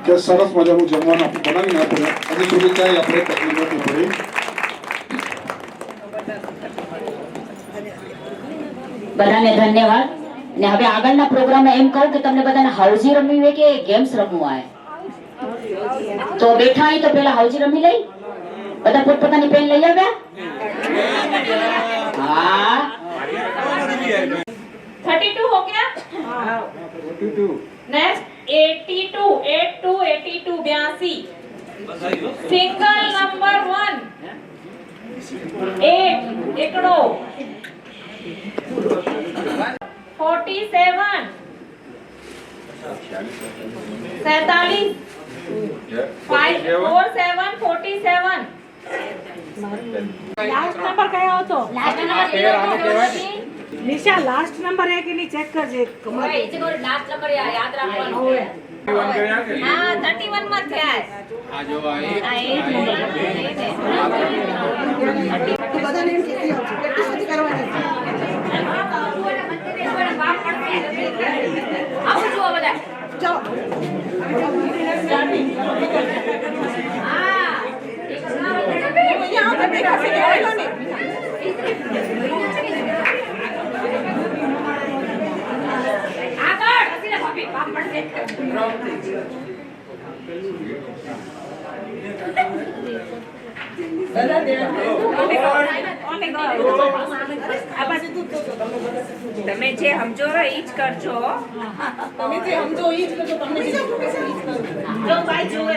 કે સરસ મજાનું જમવાનું આપણે બનાવીને આપણે હજી સુધી ક્યાંય આપણે તકલીફ નથી પડી. બધાને ધન્યવાદ. ને હવે આગળના પ્રોગ્રામમાં એમ કહું કે તમને બધાને હાઉસી રમવી હોય કે ગેમ્સ રમવું હોય તો બેઠા અહીં તો પેલા હાઉસી રમી લઈ. બધા પોતપોતાની પેન લઈ આવ્યા? હા 32 हो गया? Next 82 82 single number 1 एकड़ो 47 47 547 last number કયો હતો? નિશા લાસ્ટ નંબર હે કે નહીં ચેક કરજે. लास्ट नंबर याद रखવાનો हां 31 માં થયા આ જો આ બધાને એમ કહેતી હોઉં છું પ્રેક્ટિસ નથી કરવાની. આવું જો બધા જાઓ હા यहाँ पे देखा से आएगा नहीं. આગળ હસીને ભાભી બાપ પડશે તમે જે સમજો એ જ કરજો. તમે જે સમજો એ જ કરજો. તમને જે સમજો એ જ કરજો. જો ભાઈ જોવે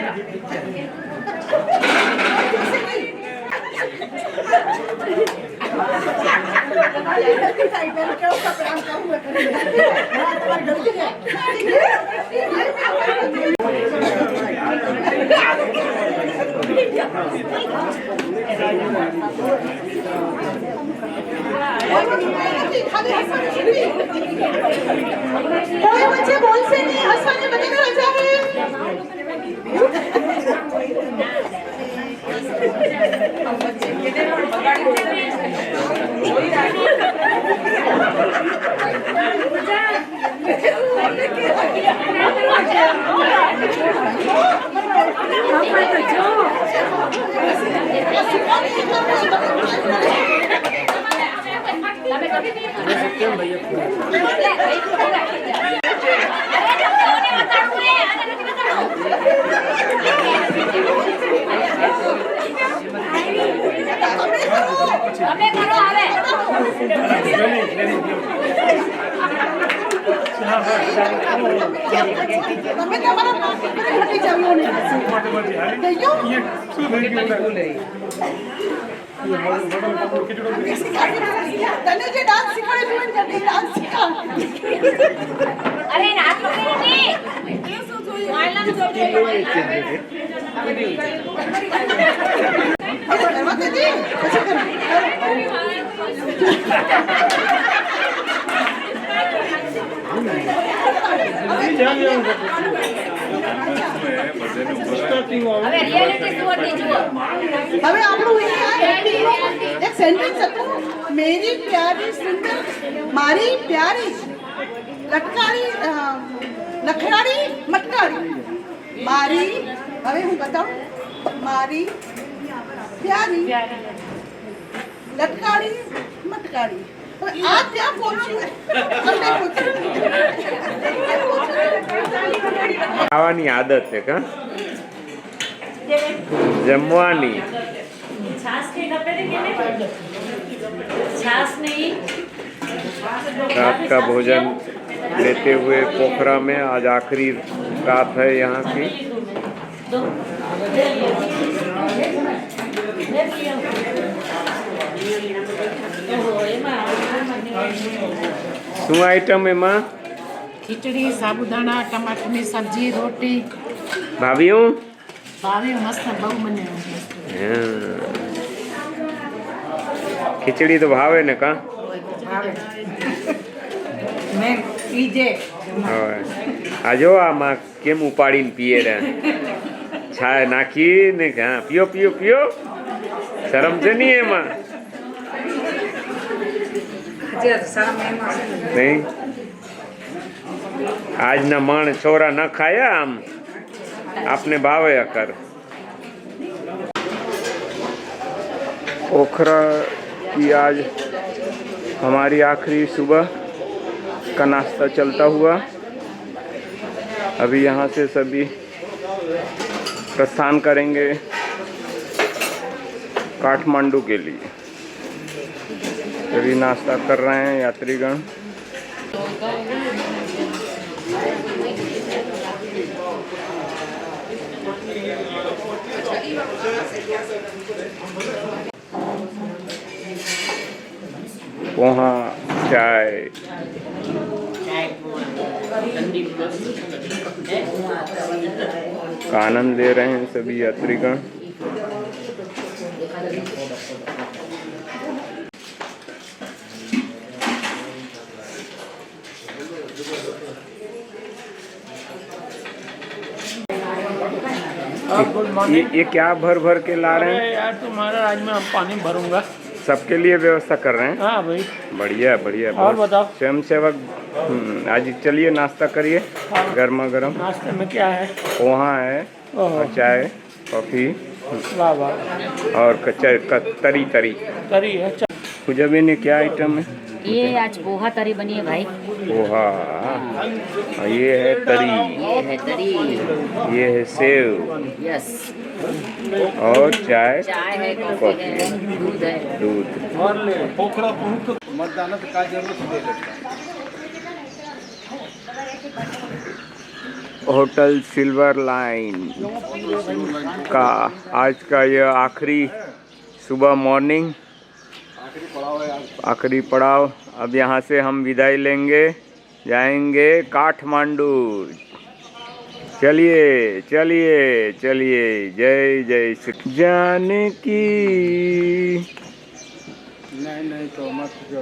कोई बच्चे बोल से नहीं हंसवाने बने में मजा है. તમે તમારા પાસ પર હટી જાવ ને દઈયો તને જે ડાન્સ શીખવાડે છે ને ડાન્સ શીખા. અરે નાચ કરી ની શું જોયું માયલાનું જોયું કરવા દેતી પછી કર. હવે રિયાલિટી શું હતી જુઓ. હવે આપણું એક સેન્ટેન્સ હતું મેરી પ્યારી સુંદર મારી પ્યારી લટકારી લખરાડી મટકારી મારી. હવે હું બતાવું મારી પ્યારી લટકારી મટકારી. આ ત્યાં પહોંચ્યું. ખાવાની આદત છે કા જમવાની છાસ के डब्बे देंगे ना छास नहीं रात का भोजन लेते हुए पोखरा में आज आखिरी रात है यहाँ की શું આઈટમ એમાં ખીચડી સાબુદાણા ટમાટરની સબ્જી રોટી ભાવ્યું ભાવે મસ્ત બહુ મને ખીચડી તો ભાવે ને કા મેં પીજે હવે આ જો આમાં કેમ ઉપાડીને પીએ રે છાય નાખીને હા પીઓ પીઓ પીઓ શરમ છે નહીં એમાં નહીં આજના મણ છોરા ન ખાયા આમ आपने भावे कर पोखरा की आज हमारी आखिरी सुबह का नाश्ता चलता हुआ अभी यहाँ से सभी प्रस्थान करेंगे काठमांडू के लिए। अभी नाश्ता कर रहे हैं यात्रीगण। पोहा चाय का आनंद ले रहे हैं सभी यात्रीगण। ये क्या भर भर के ला रहे हैं यार? तुम्हारा आज मैं पानी भरूंगा। सबके लिए व्यवस्था कर रहे हैं? हाँ भाई। बढ़िया बढ़िया। और बताओ। स्वयं सेवक आज चलिए नाश्ता करिए। हाँ। गर्मा गर्म नाश्ते में क्या है? पोहा है और चाय कॉफी वाह वाह और तरी तरी तरी है। पूजा भी ने क्या आइटम है? ये आज पोहा तरी बनी है भाई। पोहा ये है तरी, ये है तरी, ये है सेव यस और चाय है कॉफी है दूध है दूध। मतदान का जरूरत दे होटल सिल्वर लाइन का आज का यह आखिरी सुबह मॉर्निंग आखिरी पड़ाव। अब यहाँ से हम विदाई लेंगे, जाएंगे काठमांडू। चलिए चलिए चलिए। जय जय श्री जानकी। नहीं तो मत जो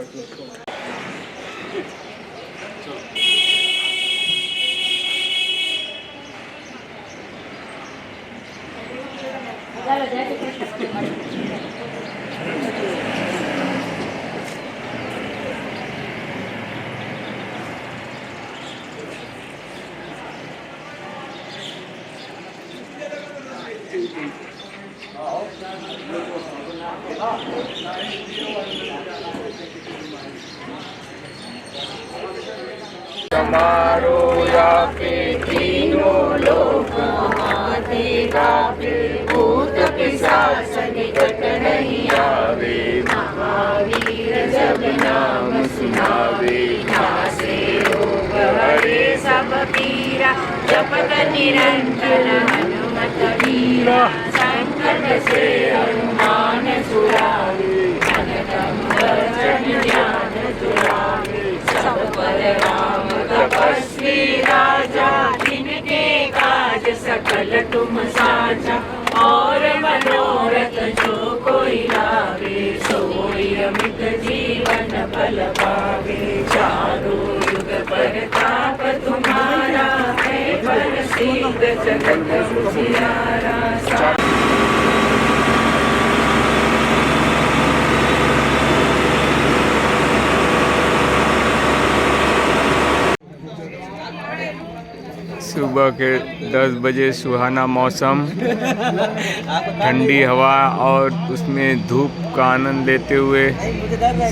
समारो यापे तीनों लोक महादेवापे भूत पिशाच निकट नहीं आवे। महावीर जब नाम सुनावे नासे रोग हरे सब पीरा। जपत निरंजन हनुमत वीरा। संकट से हनुमान छुड़ावे। अनतम वचन ध्यान चुरावे। सब पर राम तपस्वी राजा। जिनके काज सकल तुम साजा। और मनोरथ जो कोई लावे सोई अमित जीवन फल पावे। चारों युग परताप तुम्हारा है प्रसिद्ध जगत उजियारा। सुबह के 10 बजे सुहाना मौसम, ठंडी हवा और उसमें धूप का आनंद लेते हुए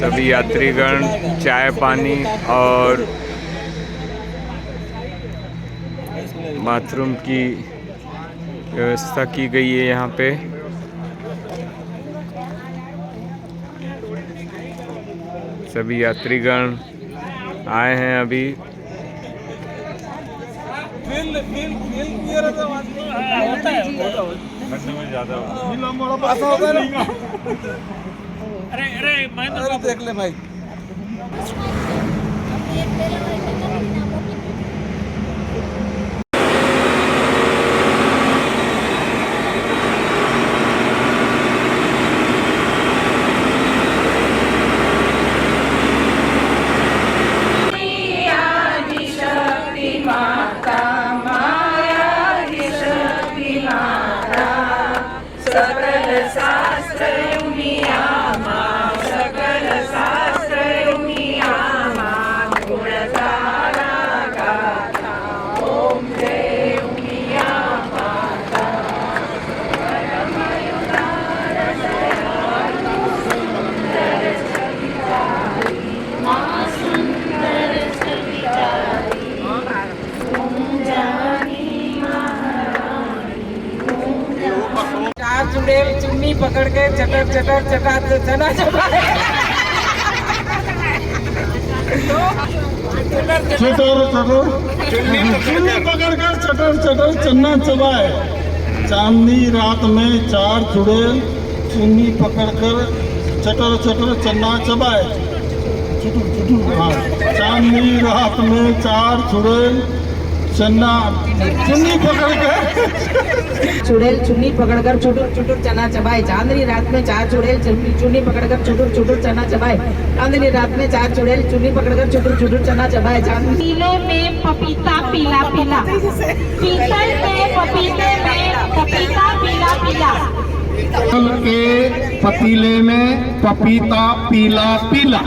सभी यात्रीगण चाय पानी और बाथरूम की व्यवस्था की गई है यहाँ पे। सभी यात्रीगण आए हैं अभी। अरे देख ले भाई। चुड़ैल चुन्नी पकड़ के चटर चटर चटा चना चबाए। चटर चटर चुन्नी पकड़कर चटर चटर चन्ना चबाए। चांदनी रात में 4 चुड़ैल चुन्नी पकड़कर चटर चटर चन्ना चबाए। हाँ, चांदनी रात में 4 चुड़ैल चन्ना चुन्नी पकड़कर चुड़ैल चुन्नी पकड़कर चुटुर चुटुर चना चबाए। चांदनी रात में 4 चुड़ैल चुन्नी पकड़कर चुटुर चुटुर चना चबाए। चांदनी रात में 4 चुड़ैल चुन्नी पकड़कर चुटुर चुटुर चना चबाए। पतीले में पपीता पीला पीला, पीतल के पपीते में पपीता पीला पीला, पीतल के पतीले में पपीता पीला पीला।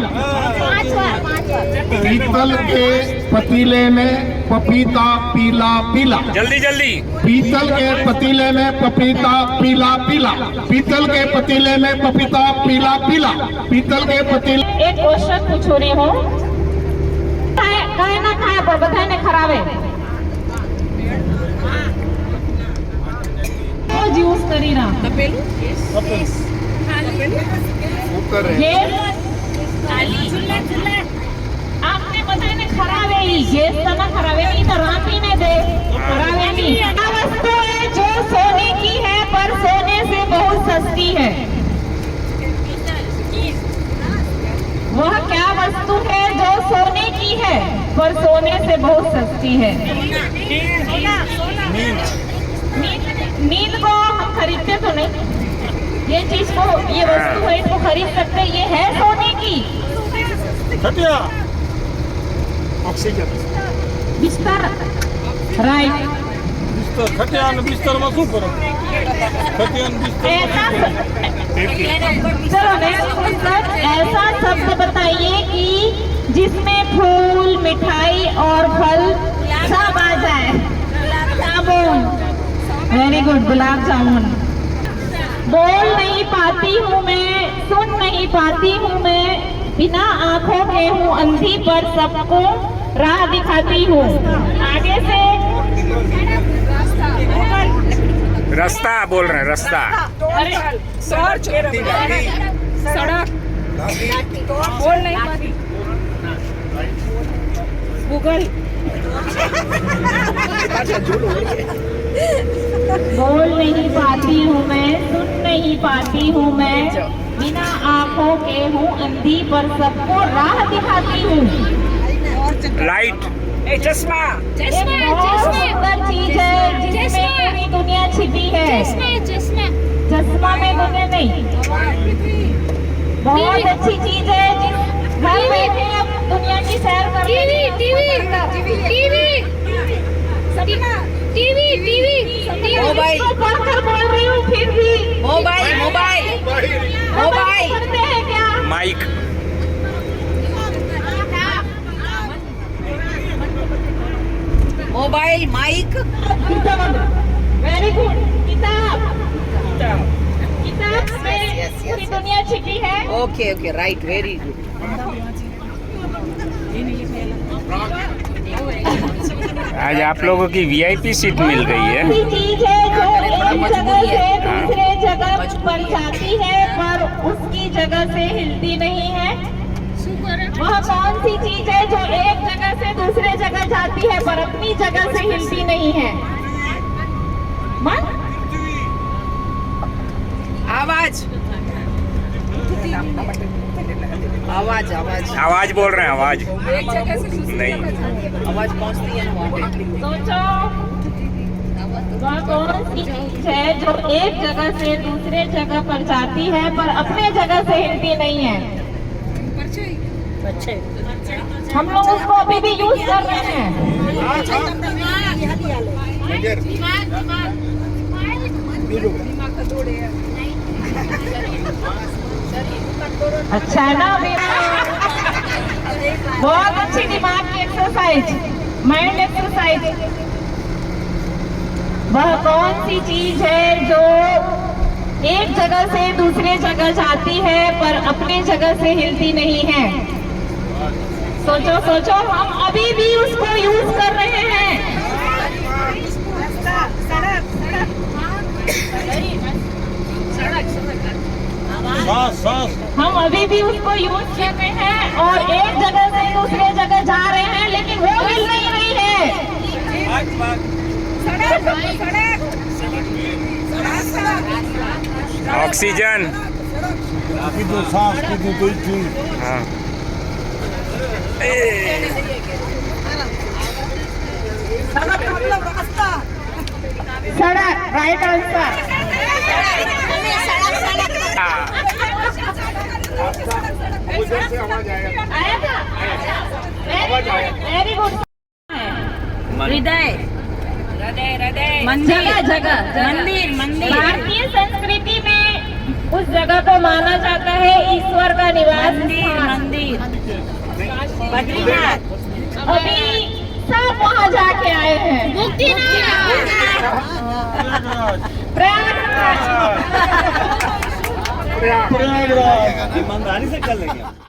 पीतल के पतीले में पपीता पीला पीला। जल्दी जल्दी। पीतल के पतीले में पपीता पीला पीला। पीतल के पतीले में पपीता पीला पीला। पीतल के पतीले। एक क्वेश्चन पूछो रही हूँ, काहे ना खाए पर बताए ने खराबे यूज करी ना आपने बताया ने खराबे ही गैस तना खराबे नहीं तो राती ने दे खराबे नहीं। क्या वस्तु है जो सोने की है पर सोने से बहुत सस्ती है? वह क्या वस्तु है जो सोने की है पर सोने से बहुत सस्ती है? नींद को हम खरीदते तो नहीं, ये चीज को, ये वस्तु है इसको खरीद सकते, ये है सोने की। खटिया, ऑक्सीजन, बिस्तर, राइट। बिस्तर, खटिया ने बिस्तर में શું ફરક? खटिया ने बिस्तर। चलो ऐसा शब्द बताइए कि जिसमें फूल, मिठाई और फल सब आ जाए। साबुन, वेरी गुड, गुलाब जामुन। बोल नहीं पाती हूँ मैं, सुन नहीं पाती हूँ मैं, बिना आंखों के हूँ अंधी पर सबको राह दिखाती हूँ। आगे से रास्ता बोल रहे हैं, रास्ता। अरे सड़क बोल नहीं पाती। गूगल बोल नहीं पाती हूँ मैं, सुन नहीं पाती हूँ मैं, बिना आंखों के हूँ अंधी पर सबको राह दिखाती हूँ। लाइट, चश्मा। बहुत सुंदर चीज है जिसमें पूरी दुनिया छिपी है। चश्मा में दुनिया नहीं, बहुत अच्छी चीज है जिस घर बैठे आप दुनिया की सैर कर। टीवी मोबाइल पढ़कर बोल रही हूँ फिर भी। मोबाइल करते हैं क्या? Mic, mobile mic. Very good. किताब में पूरी दुनिया छिपी है। Okay right, very good. आज आप लोगों की वीआईपी सीट मिल रही है। चीज है जो एक जगह से दूसरे जगह पर जाती है पर उसकी जगह से हिलती नहीं है। वह कौन सी चीज है जो एक जगह से दूसरे जगह जाती है पर अपनी जगह से हिलती नहीं है? आवाज आवाज आवाज आवाज बोल रहे हैं, आवाज एक जगह से दूसरी नहीं। जगह आवाज पहुंचती है ना वहाँ पे। सोचो, वह कौन सी चीज है जो एक जगह से दूसरे जगह पर जाती है पर अपने जगह से हिलती नहीं है? हम लोग उसको अभी भी यूज कर रहे हैं। अच्छा है ना? बहुत अच्छी दिमाग की एक्सरसाइज, माइंड एक्सरसाइज। वह कौन सी चीज है जो एक जगह से दूसरे जगह जाती है पर अपने जगह से हिलती नहीं है? सोचो सोचो, हम अभी भी उसको यूज कर रहे हैं। हम अभी भी उसको यूज कर रहे हैं और एक जगह से दूसरे जगह जा रहे हैं लेकिन वो हिल नहीं रही है। ऑक्सीजन। हाँ। सड़क, राइट आंसर। आया था? Very good. हृदय, मंदिर, जगह, मंदिर, मंदिर। भारतीय संस्कृति में उस जगह को माना जाता है ईश्वर का निवास स्थान। मंदिर, बद्रीनाथ। अभी सब वहाँ जाके आए हैं। प्रयागराज। ईमानदारी से कर लेंगे।